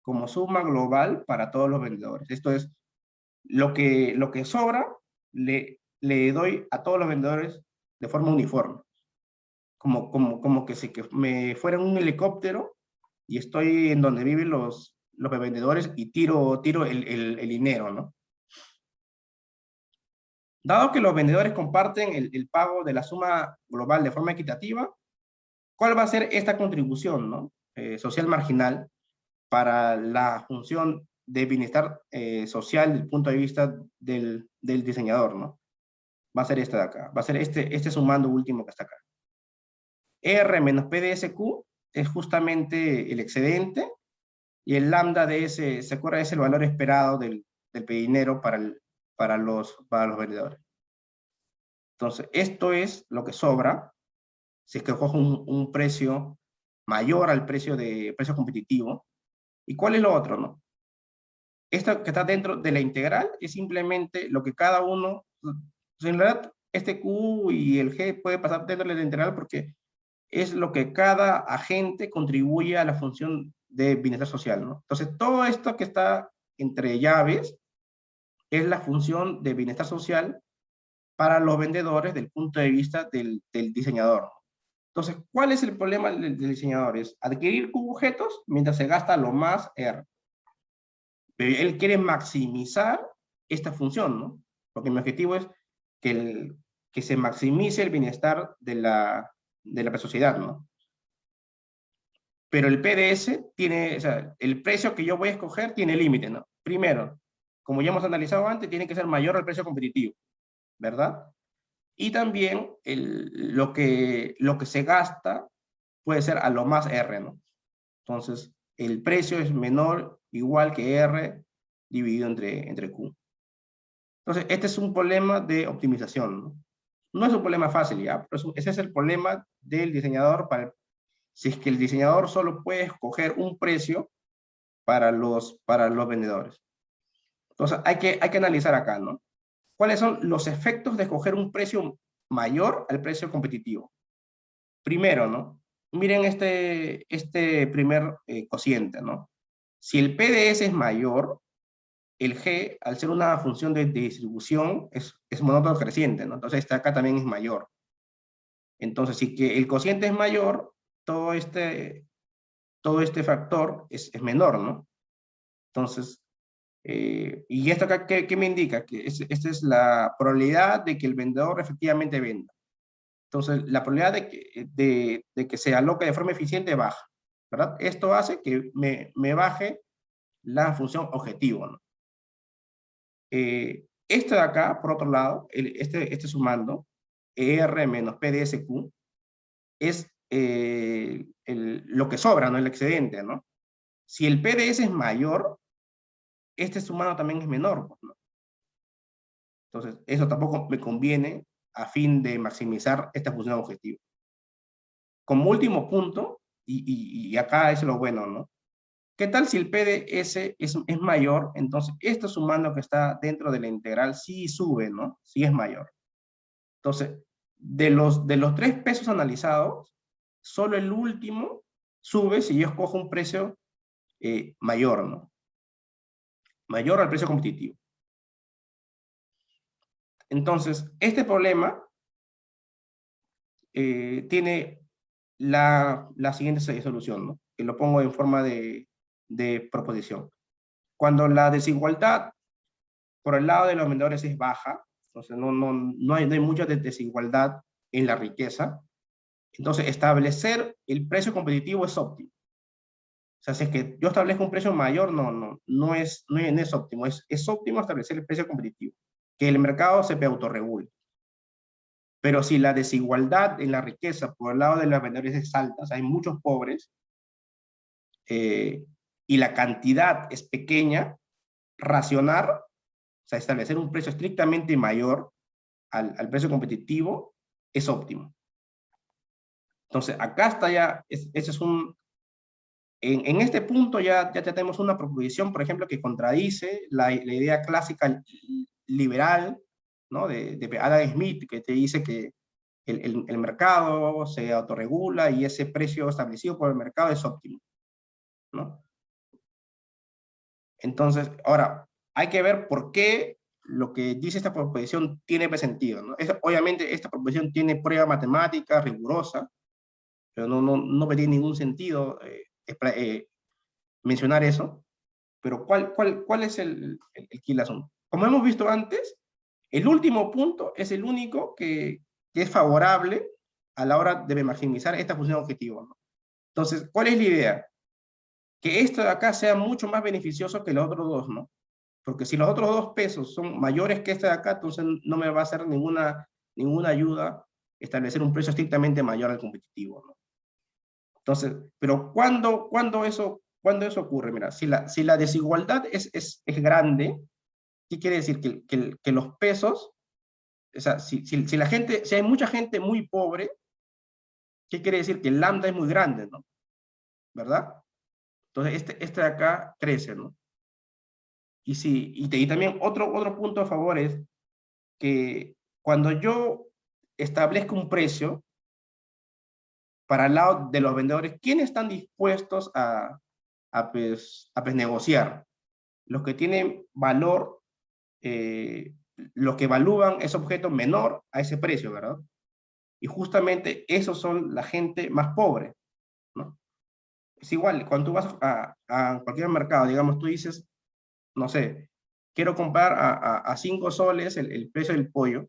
como suma global para todos los vendedores. Esto es, lo que sobra le doy a todos los vendedores de forma uniforme. Como que si que me fuera un helicóptero y estoy en donde viven los vendedores y tiro el dinero, ¿no? Dado que los vendedores comparten el pago de la suma global de forma equitativa, ¿cuál va a ser esta contribución, ¿no? Social marginal para la función de bienestar social desde el punto de vista del diseñador, ¿no? Va a ser esta de acá, va a ser este sumando último que está acá. R menos PDSQ es justamente el excedente, y el lambda de ese, ¿se acuerda? Es el valor esperado del dinero para los vendedores. Entonces, esto es lo que sobra si es que cojo un precio mayor al precio competitivo. ¿Y cuál es lo otro, no? Esto que está dentro de la integral es simplemente lo que cada uno, en realidad, este Q y el G puede pasar dentro de la integral porque es lo que cada agente contribuye a la función de bienestar social, ¿no? Entonces, todo esto que está entre llaves es la función de bienestar social para los vendedores del punto de vista del diseñador. Entonces, ¿cuál es el problema del diseñador? Es adquirir objetos mientras se gasta lo más R. Pero él quiere maximizar esta función, ¿no? Porque mi objetivo es que se maximice el bienestar de la sociedad, ¿no? Pero el PDS tiene, o sea, el precio que yo voy a escoger tiene límite, ¿no? Primero, como ya hemos analizado antes, tiene que ser mayor al precio competitivo, ¿verdad? Y también lo que se gasta puede ser a lo más R, ¿no? Entonces, el precio es menor, igual que R, dividido entre Q. Entonces, este es un problema de optimización, ¿no? No es un problema fácil, ¿ya? Pero ese es el problema del diseñador si es que el diseñador solo puede escoger un precio para los vendedores. Entonces, hay que analizar acá, ¿no? ¿Cuáles son los efectos de escoger un precio mayor al precio competitivo? Primero, ¿no? Miren este primer cociente, ¿no? Si el PDS es mayor, el G, al ser una función de distribución, es monótono creciente, ¿no? Entonces, este acá también es mayor. Entonces, si que el cociente es mayor, todo este factor es menor, ¿no? Entonces, y esto acá, ¿qué me indica? Que esta es la probabilidad de que el vendedor efectivamente venda. Entonces, la probabilidad de que se aloque de forma eficiente baja, ¿verdad? Esto hace que me baje la función objetivo, ¿no? Esto de acá, por otro lado, este sumando, ER menos PDSQ, es lo que sobra, ¿no? El excedente, ¿no? Si el PDS es mayor, este sumando también es menor, pues, ¿no? Entonces, eso tampoco me conviene a fin de maximizar esta función objetivo. Como último punto, y acá es lo bueno, ¿no? ¿Qué tal si el PDS es mayor? Entonces, este sumando que está dentro de la integral sí sube, ¿no? Sí es mayor. Entonces, de los tres pesos analizados, solo el último sube si yo escojo un precio mayor, ¿no? Mayor al precio competitivo. Entonces, este problema tiene la siguiente solución, ¿no? Que lo pongo en forma de proposición. Cuando la desigualdad por el lado de los vendedores es baja, entonces no hay mucha desigualdad en la riqueza, entonces establecer el precio competitivo es óptimo. O sea, si es que yo establezco un precio mayor, no es óptimo. Es óptimo establecer el precio competitivo, que el mercado se autorregule. Pero si la desigualdad en la riqueza por el lado de los vendedores es alta, o sea, hay muchos pobres, y la cantidad es pequeña, racionar, o sea, establecer un precio estrictamente mayor al precio competitivo, es óptimo. Entonces, acá está ya, ese es en este punto ya tenemos una proposición, por ejemplo, que contradice la idea clásica liberal, ¿no? de Adam Smith, que te dice que el mercado se autorregula y ese precio establecido por el mercado es óptimo, ¿no? Entonces, ahora, hay que ver por qué lo que dice esta proposición tiene sentido, ¿no? Obviamente, esta proposición tiene prueba matemática rigurosa, pero no me tiene ningún sentido mencionar eso. Pero ¿cuál es el key asunto? Como hemos visto antes, el último punto es el único que es favorable a la hora de maximizar esta función objetivo, ¿no? Entonces, ¿cuál es la idea? Que esto de acá sea mucho más beneficioso que los otros dos, ¿no? Porque si los otros dos pesos son mayores que este de acá, entonces no me va a hacer ninguna ayuda establecer un precio estrictamente mayor al competitivo, ¿no? Entonces, pero ¿cuándo eso ocurre? Mira, si la desigualdad es grande, ¿qué quiere decir? Que los pesos, o sea, si hay mucha gente muy pobre, ¿qué quiere decir? Que el lambda es muy grande, ¿no? ¿Verdad? Entonces, este de acá crece, ¿no? Y también otro punto a favor es que cuando yo establezco un precio para el lado de los vendedores, ¿quiénes están dispuestos a negociar? Los que tienen valor, los que evalúan ese objeto menor a ese precio, ¿verdad? Y justamente esos son la gente más pobre, ¿no? Es igual, cuando tú vas a cualquier mercado, digamos, tú dices, no sé, quiero comprar a 5 soles el precio del pollo,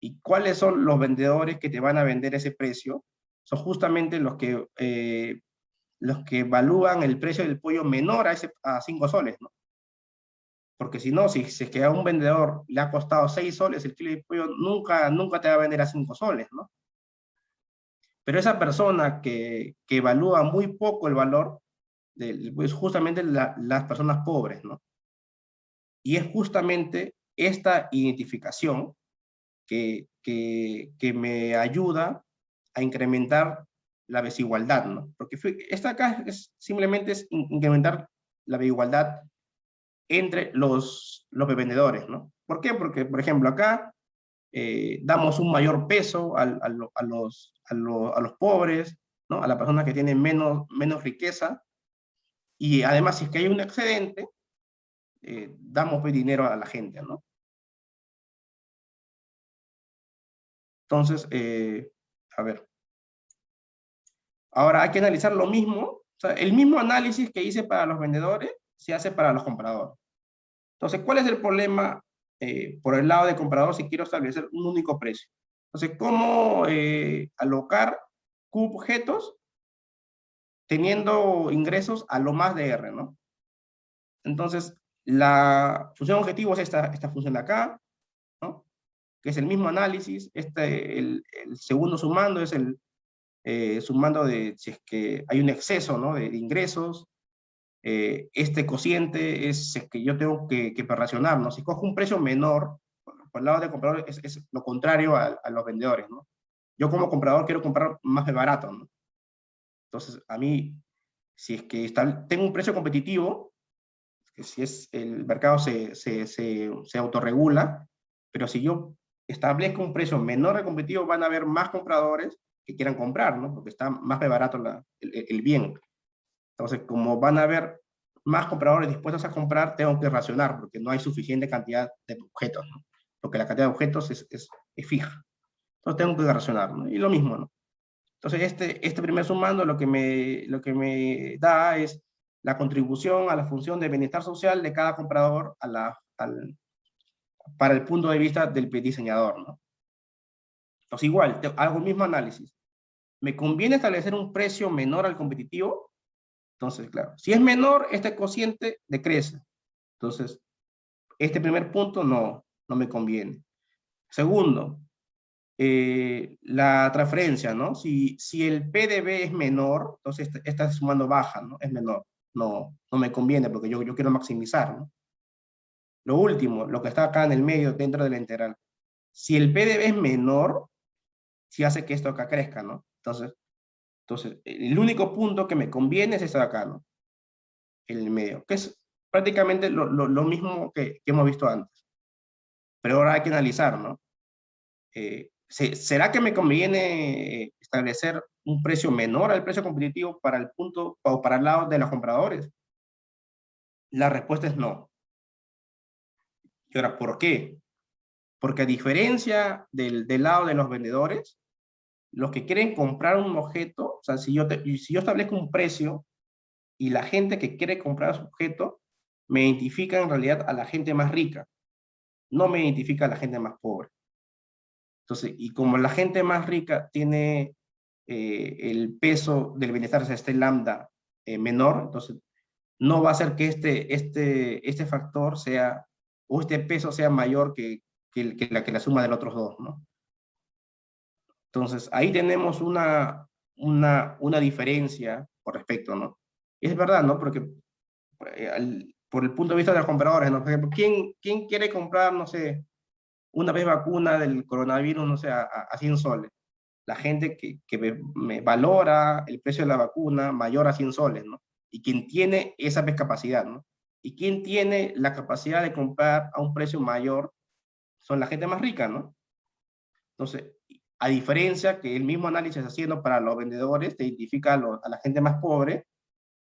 y cuáles son los vendedores que te van a vender ese precio, son justamente los que evalúan el precio del pollo menor a 5 soles, ¿no? Porque si no, si es que a un vendedor le ha costado 6 soles el kilo de pollo, nunca te va a vender a 5 soles, ¿no? Pero esa persona que evalúa muy poco el valor, pues justamente las personas pobres, ¿no? Y es justamente esta identificación que me ayuda a incrementar la desigualdad, ¿no? Porque esta acá simplemente es incrementar la desigualdad entre los vendedores, ¿no? ¿Por qué? Porque, por ejemplo, acá damos un mayor peso a los pobres, ¿no? A las personas que tienen menos riqueza, y además si es que hay un excedente, damos pues, dinero a la gente, ¿no? Entonces, a ver, ahora hay que analizar lo mismo, o sea, el mismo análisis que hice para los vendedores se hace para los compradores. Entonces, ¿cuál es el problema por el lado de comprador si quiero establecer un único precio? Entonces, ¿cómo alocar Q objetos teniendo ingresos a lo más de R, ¿no? Entonces, la función objetivo es esta función de acá, ¿no? Que es el mismo análisis. El segundo sumando es el sumando de si es que hay un exceso, ¿no? de ingresos. Este cociente es si es que yo tengo que racionar, ¿no? Si cojo un precio menor, por el lado del comprador es lo contrario a los vendedores, ¿no? Yo como comprador quiero comprar más de barato, ¿no? Entonces, a mí, si es que tengo un precio competitivo, que si es el mercado se autorregula, pero si yo establezco un precio menor de competitivo, van a haber más compradores que quieran comprar, ¿no? Porque está más de barato el bien. Entonces, como van a haber más compradores dispuestos a comprar, tengo que racionar, porque no hay suficiente cantidad de objetos, ¿no? Porque la cantidad de objetos es fija. Entonces tengo que racionar, ¿no? Y lo mismo, ¿no? Entonces, este primer sumando lo que me da es la contribución a la función de bienestar social de cada comprador para el punto de vista del diseñador, ¿no? Entonces, igual, hago el mismo análisis. ¿Me conviene establecer un precio menor al competitivo? Entonces, claro, si es menor, este cociente decrece. Entonces, este primer punto no me conviene. Segundo, la transferencia, ¿no? Si el PDB es menor, entonces esta sumando baja, ¿no? Es menor. No me conviene porque yo quiero maximizar, ¿no? Lo último, lo que está acá en el medio, dentro de la integral. Si el PDB es menor, sí hace que esto acá crezca, ¿no? Entonces, el único punto que me conviene es esto de acá, ¿no? El medio, que es prácticamente lo mismo que hemos visto antes. Pero ahora hay que analizar, ¿no? ¿Será que me conviene establecer un precio menor al precio competitivo para el punto o para el lado de los compradores? La respuesta es no. Y ahora, ¿por qué? Porque a diferencia del lado de los vendedores, los que quieren comprar un objeto, o sea, si yo establezco un precio y la gente que quiere comprar su objeto, me identifica en realidad a la gente más rica, no me identifica a la gente más pobre. Entonces, y como la gente más rica tiene el peso del bienestar, o sea, este lambda menor, entonces no va a ser que este factor sea, o este peso sea mayor que la suma de los otros dos, ¿no? Entonces, ahí tenemos una diferencia por respecto, ¿no? Y es verdad, ¿no? Porque por el punto de vista de los compradores, ¿no? Por ejemplo, ¿quién quiere comprar, no sé, una vez vacuna del coronavirus, no sé, a 100 soles? La gente que me valora el precio de la vacuna mayor a 100 soles, ¿no? Y quien tiene esa capacidad, ¿no? Y quien tiene la capacidad de comprar a un precio mayor son la gente más rica, ¿no? Entonces, a diferencia que el mismo análisis haciendo para los vendedores, te identifica a la gente más pobre,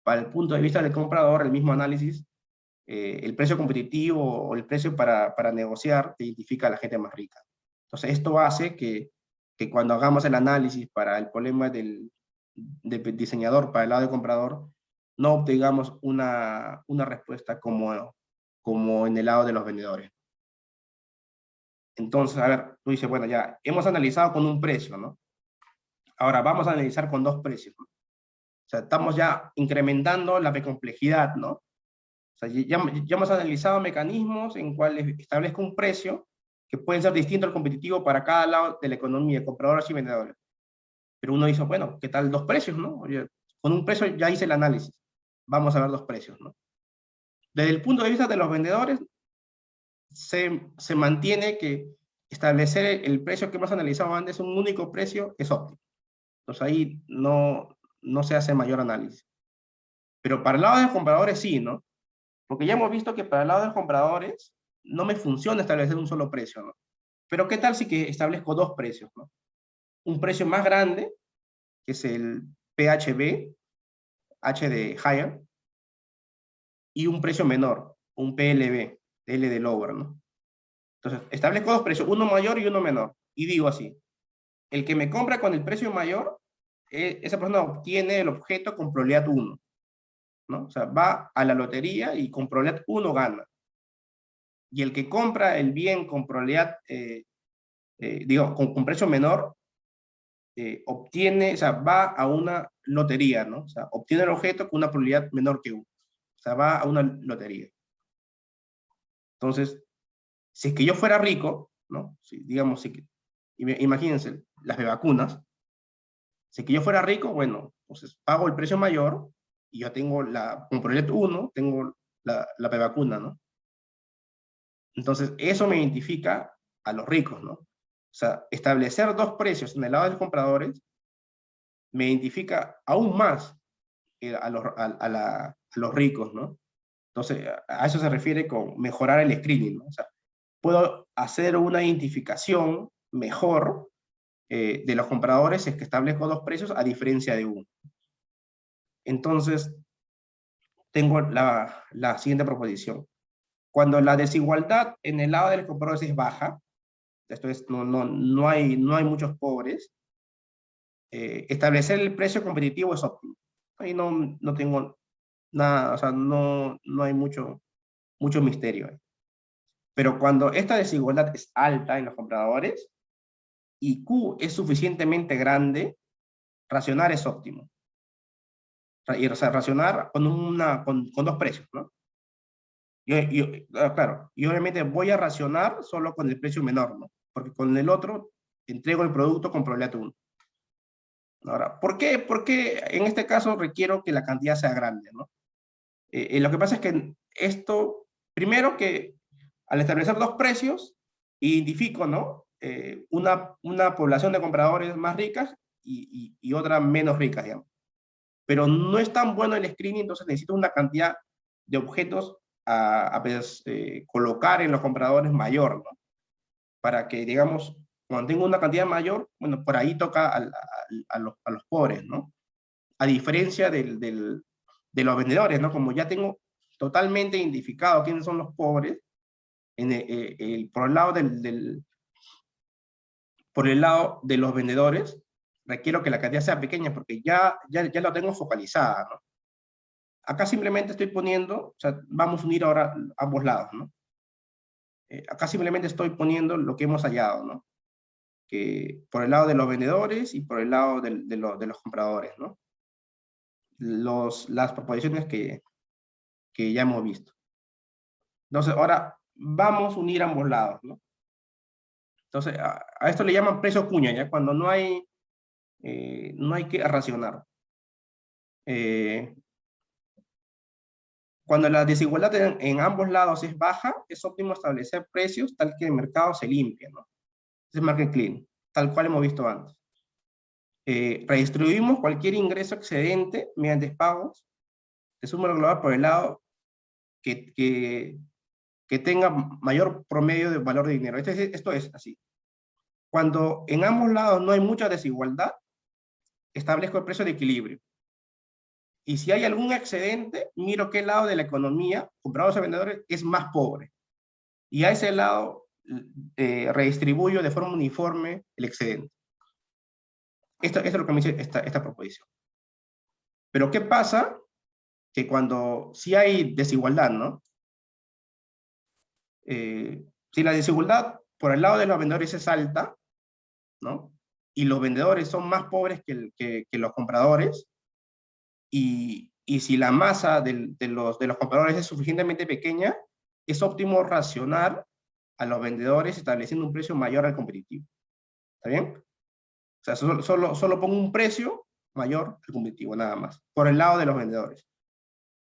para el punto de vista del comprador, el mismo análisis, el precio competitivo o el precio para negociar, te identifica a la gente más rica. Entonces, esto hace que cuando hagamos el análisis para el problema del diseñador, para el lado del comprador, no obtengamos una respuesta como en el lado de los vendedores. Entonces, a ver, tú dices, bueno, ya hemos analizado con un precio, ¿no? Ahora vamos a analizar con dos precios, ¿no? O sea, estamos ya incrementando la complejidad, ¿no? O sea, ya hemos analizado mecanismos en cuales establezco un precio que puede ser distinto al competitivo para cada lado de la economía, compradores y vendedores. Pero uno dice, bueno, ¿qué tal dos precios, no? Oye, con un precio ya hice el análisis. Vamos a ver dos precios, ¿no? Desde el punto de vista de los vendedores, se mantiene que establecer el precio que hemos analizado antes, un único precio, es óptimo. Entonces ahí no se hace mayor análisis. Pero para el lado de los compradores sí, ¿no? Porque ya hemos visto que para el lado de los compradores no me funciona establecer un solo precio, ¿no? Pero ¿qué tal si que establezco dos precios, ¿no? Un precio más grande, que es el PHB, H de higher, y un precio menor, un PLB, L de lower, ¿no? Entonces, establezco dos precios, uno mayor y uno menor. Y digo así, el que me compra con el precio mayor, esa persona obtiene el objeto con probabilidad 1, ¿no? O sea, va a la lotería y con probabilidad 1 gana. Y el que compra el bien con probabilidad, digo, con precio menor, obtiene, o sea, va a una lotería, ¿no? O sea, obtiene el objeto con una probabilidad menor que 1. O sea, va a una lotería. Entonces, si es que yo fuera rico, ¿no? Si, digamos, imagínense, las de vacunas, si es que yo fuera rico, bueno, entonces pago el precio mayor y yo tengo con probabilidad 1, tengo la vacuna, ¿no? Entonces, eso me identifica a los ricos, ¿no? O sea, establecer dos precios en el lado de los compradores me identifica aún más a los ricos, ¿no? Entonces, a eso se refiere con mejorar el screening, ¿no? O sea, puedo hacer una identificación mejor de los compradores si es que establezco dos precios a diferencia de uno. Entonces, tengo la siguiente proposición. Cuando la desigualdad en el lado de los compradores es baja, esto es, no hay muchos pobres, establecer el precio competitivo es óptimo. Ahí no tengo nada, o sea, no hay mucho misterio. Pero cuando esta desigualdad es alta en los compradores y Q es suficientemente grande, racionar es óptimo. O sea, racionar con dos precios, ¿no? Claro, y obviamente voy a racionar solo con el precio menor, ¿no? Porque con el otro entrego el producto con probabilidad 1. Ahora, ¿por qué? Porque en este caso requiero que la cantidad sea grande, ¿no? Lo que pasa es que esto, primero que al establecer dos precios, identifico, ¿no? Una población de compradores más ricas y otra menos ricas, digamos. Pero no es tan bueno el screening, entonces necesito una cantidad de objetos pues, colocar en los compradores mayor, ¿no? Para que, digamos, cuando tengo una cantidad mayor, bueno, por ahí toca a los pobres, ¿no? A diferencia de los vendedores, ¿no? Como ya tengo totalmente identificado quiénes son los pobres, por el lado de los vendedores, requiero que la cantidad sea pequeña porque ya lo tengo focalizada, ¿no? Acá simplemente estoy poniendo, o sea, vamos a unir ahora ambos lados, ¿no? Acá simplemente estoy poniendo lo que hemos hallado, ¿no? Que por el lado de los vendedores y por el lado de los compradores, ¿no? Las proposiciones que ya hemos visto. Entonces, ahora vamos a unir ambos lados, ¿no? Entonces, a esto le llaman precio cuña, ¿ya? Cuando no hay que racionar. Cuando la desigualdad en ambos lados es baja, es óptimo establecer precios tal que el mercado se limpie, ¿no? Es market clean, tal cual hemos visto antes. Redistribuimos cualquier ingreso excedente mediante pagos de suma global por el lado que tenga mayor promedio de valor de dinero. Esto es así. Cuando en ambos lados no hay mucha desigualdad, establezco el precio de equilibrio. Y si hay algún excedente, miro qué lado de la economía, compradores o vendedores, es más pobre. Y a ese lado redistribuyo de forma uniforme el excedente. Esto es lo que me dice esta proposición. Pero ¿qué pasa? Que cuando sí hay desigualdad, ¿no? Si la desigualdad por el lado de los vendedores es alta, ¿no? Y los vendedores son más pobres que los compradores, y si la masa de los compradores es suficientemente pequeña, es óptimo racionar a los vendedores estableciendo un precio mayor al competitivo. ¿Está bien? O sea, solo pongo un precio mayor al competitivo, nada más, por el lado de los vendedores.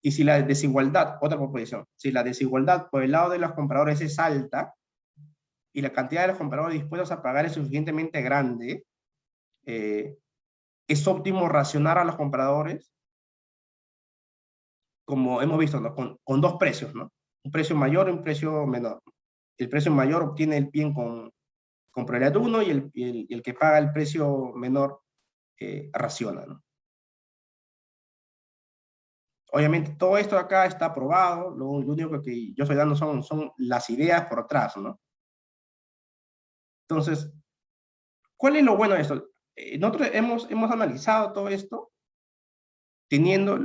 Y si la desigualdad, otra proposición, si la desigualdad por el lado de los compradores es alta y la cantidad de los compradores dispuestos a pagar es suficientemente grande, es óptimo racionar a los compradores, como hemos visto, ¿no? Con dos precios, ¿no? Un precio mayor y un precio menor. El precio mayor obtiene el bien con probabilidad 1 y el que paga el precio menor raciona, ¿no? Obviamente todo esto acá está aprobado, lo único que yo estoy dando son las ideas por atrás, ¿no? Entonces, ¿cuál es lo bueno de esto? Nosotros hemos analizado todo esto teniendo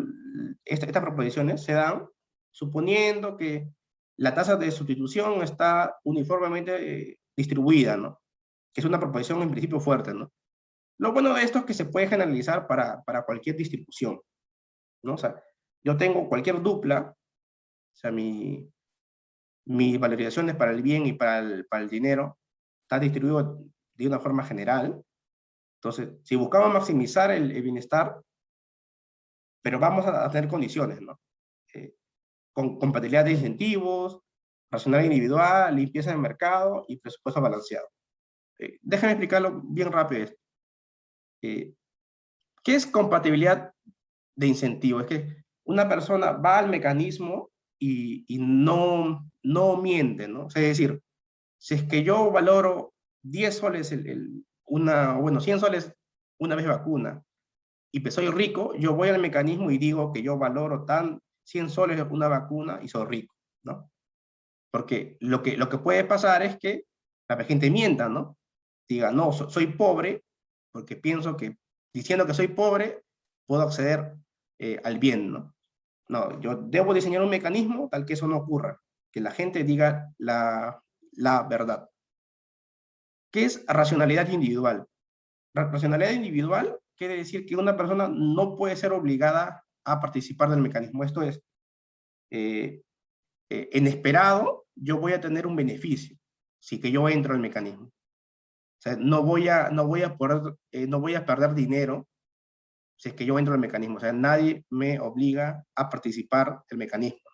estas proposiciones, se dan suponiendo que la tasa de sustitución está uniformemente distribuida, ¿no? Que es una proposición en principio fuerte, ¿no? Lo bueno de esto es que se puede generalizar para cualquier distribución, ¿no? O sea, yo tengo cualquier dupla, o sea, mis valorizaciones para el bien y para el dinero está distribuido de una forma general. Entonces, si buscamos maximizar el bienestar, pero vamos a tener condiciones, ¿no? Con compatibilidad de incentivos, racionalidad individual, limpieza de mercado y presupuesto balanceado. Déjame explicarlo bien rápido esto. ¿Qué es compatibilidad de incentivo? Es que una persona va al mecanismo y no miente, ¿no? O sea, es decir, si es que yo valoro 10 soles, bueno, 100 soles una vez vacuna, y pues soy rico, yo voy al mecanismo y digo que yo valoro 100 soles una vacuna y soy rico, ¿no? Porque lo que puede pasar es que la gente mienta, ¿no? Diga, no, soy pobre, porque pienso que diciendo que soy pobre, puedo acceder al bien, ¿no? No, yo debo diseñar un mecanismo tal que eso no ocurra, que la gente diga la verdad. ¿Qué es racionalidad individual? Racionalidad individual quiere decir que una persona no puede ser obligada a participar del mecanismo. Esto es, en esperado, yo voy a tener un beneficio si que yo entro al mecanismo. O sea, no voy a perder dinero si es que yo entro al mecanismo. O sea, nadie me obliga a participar del mecanismo.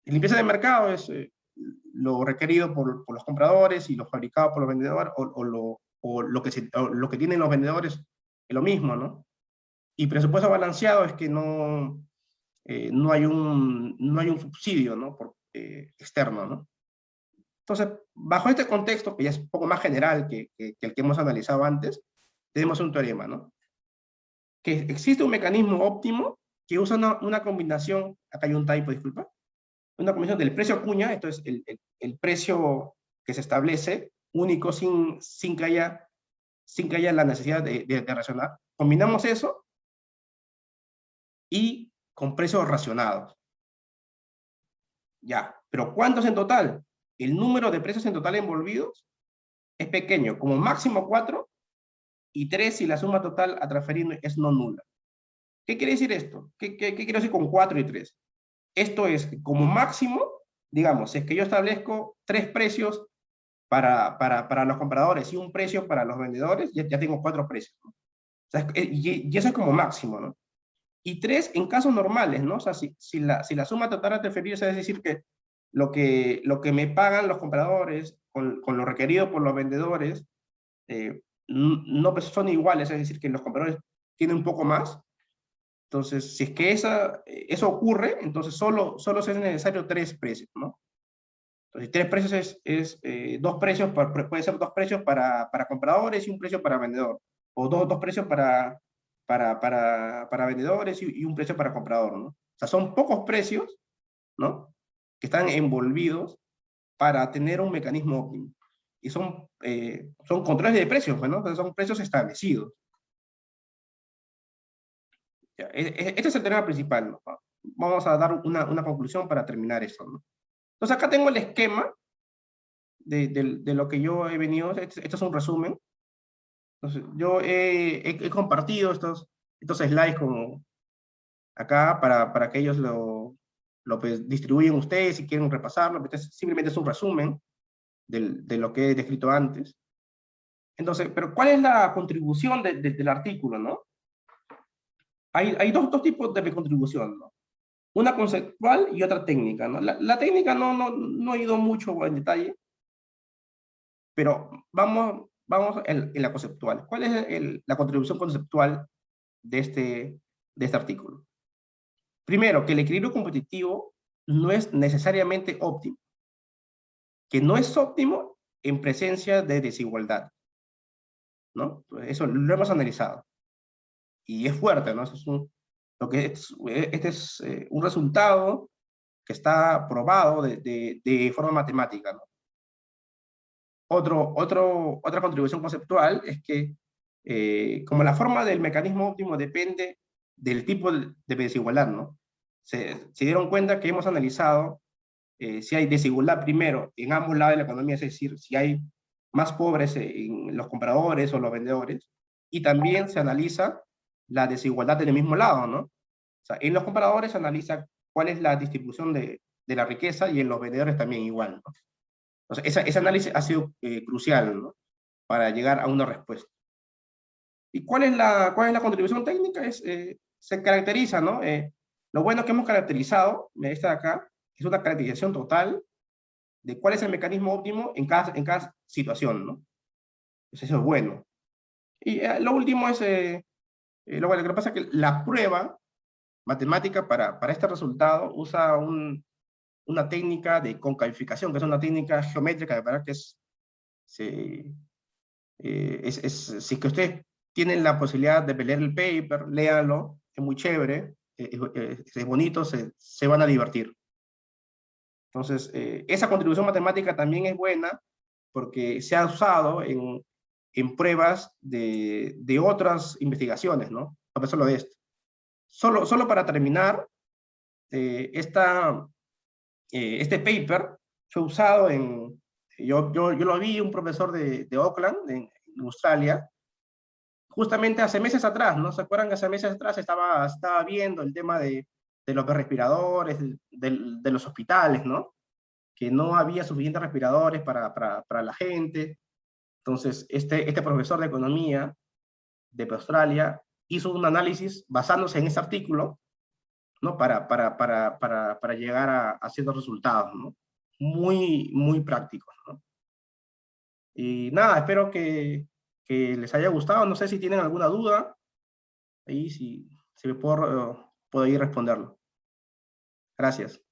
La limpieza de mercado es lo requerido por los compradores y lo fabricado por los vendedores, lo que tienen los vendedores es lo mismo, ¿no? Y presupuesto balanceado es que no hay un subsidio, ¿no? Externo, ¿no? Entonces, bajo este contexto, que ya es un poco más general que el que hemos analizado antes, tenemos un teorema, ¿no? Que existe un mecanismo óptimo que usa una combinación, acá hay un typo, disculpa, una combinación del precio cuña, esto es el precio que se establece, único sin que haya la necesidad de racionar. Combinamos eso y con precios racionados. Ya, pero ¿cuántos en total? El número de precios en total envolvidos es pequeño, como máximo 4 y 3 si la suma total a transferir es no nula. ¿Qué quiere decir esto? ¿Qué quiero decir con 4 y 3? Esto es que como máximo, digamos, si es que yo establezco 3 precios para los compradores y un precio para los vendedores, ya tengo 4 precios, ¿no? O sea, y eso es como máximo, ¿no? Y 3 en casos normales, ¿no? O sea, si la suma total a transferir, es decir, que lo que me pagan los compradores con lo requerido por los vendedores, no pues son iguales, es decir, que los compradores tienen un poco más. Entonces, si es que eso ocurre, entonces solo es necesario 3 precios, ¿no? Entonces, 3 precios es 2 precios, puede ser 2 precios para compradores y un precio para vendedor. O dos precios para vendedores y un precio para comprador, ¿no? O sea, son pocos precios, ¿no? Que están envolvidos para tener un mecanismo óptimo. Y son controles de precios, ¿no? Entonces son precios establecidos. Este es el tema principal, ¿no? Vamos a dar una conclusión para terminar esto, ¿no? Entonces acá tengo el esquema de lo que yo he venido, esto es un resumen. Entonces yo he compartido estos slides como acá para que ellos lo pues, distribuyen ustedes si quieren repasarlo. Simplemente es un resumen de lo que he descrito antes. Entonces, pero ¿cuál es la contribución del artículo, no? Hay dos tipos de contribución, ¿no? Una conceptual y otra técnica, ¿no? La técnica no he ido mucho en detalle, pero vamos en la conceptual. ¿Cuál es la contribución conceptual de este artículo? Primero, que el equilibrio competitivo no es necesariamente óptimo. Que no es óptimo en presencia de desigualdad, ¿no? Eso lo hemos analizado. Y es fuerte, ¿no? Eso es este es un resultado que está probado de forma matemática, ¿no? Otra contribución conceptual es que como la forma del mecanismo óptimo depende del tipo de desigualdad, ¿no? Se dieron cuenta que hemos analizado si hay desigualdad primero en ambos lados de la economía, es decir, si hay más pobres en los compradores o los vendedores, y también se analiza la desigualdad en el mismo lado, ¿no? O sea, en los compradores se analiza cuál es la distribución de la riqueza y en los vendedores también igual, ¿no? O sea, ese análisis ha sido crucial, ¿no? Para llegar a una respuesta. ¿Y cuál es la contribución técnica? Se caracteriza, ¿no? Lo bueno que hemos caracterizado, esta de acá, es una caracterización total de cuál es el mecanismo óptimo en cada situación, ¿no? Pues eso es bueno. Y lo último es, lo bueno, lo que pasa es que la prueba matemática para este resultado usa una técnica de concalificación, que es una técnica geométrica, de verdad que si que ustedes tienen la posibilidad de leer el paper, léanlo, es muy chévere, es bonito, se van a divertir. Entonces, esa contribución matemática también es buena porque se ha usado en pruebas de otras investigaciones, ¿no? No solo de esto. Solo para terminar, este paper fue usado yo lo vi un profesor de Auckland, en Australia, justamente hace meses atrás, ¿no? ¿Se acuerdan que hace meses atrás estaba viendo el tema de los respiradores, de los hospitales, ¿no? Que no había suficientes respiradores para la gente. Entonces, este profesor de economía de Australia hizo un análisis basándose en ese artículo, ¿no? Para llegar a ciertos resultados, ¿no? Muy prácticos, ¿no? Y nada, espero que les haya gustado. No sé si tienen alguna duda, ahí si me puedo ir responderlo. Gracias.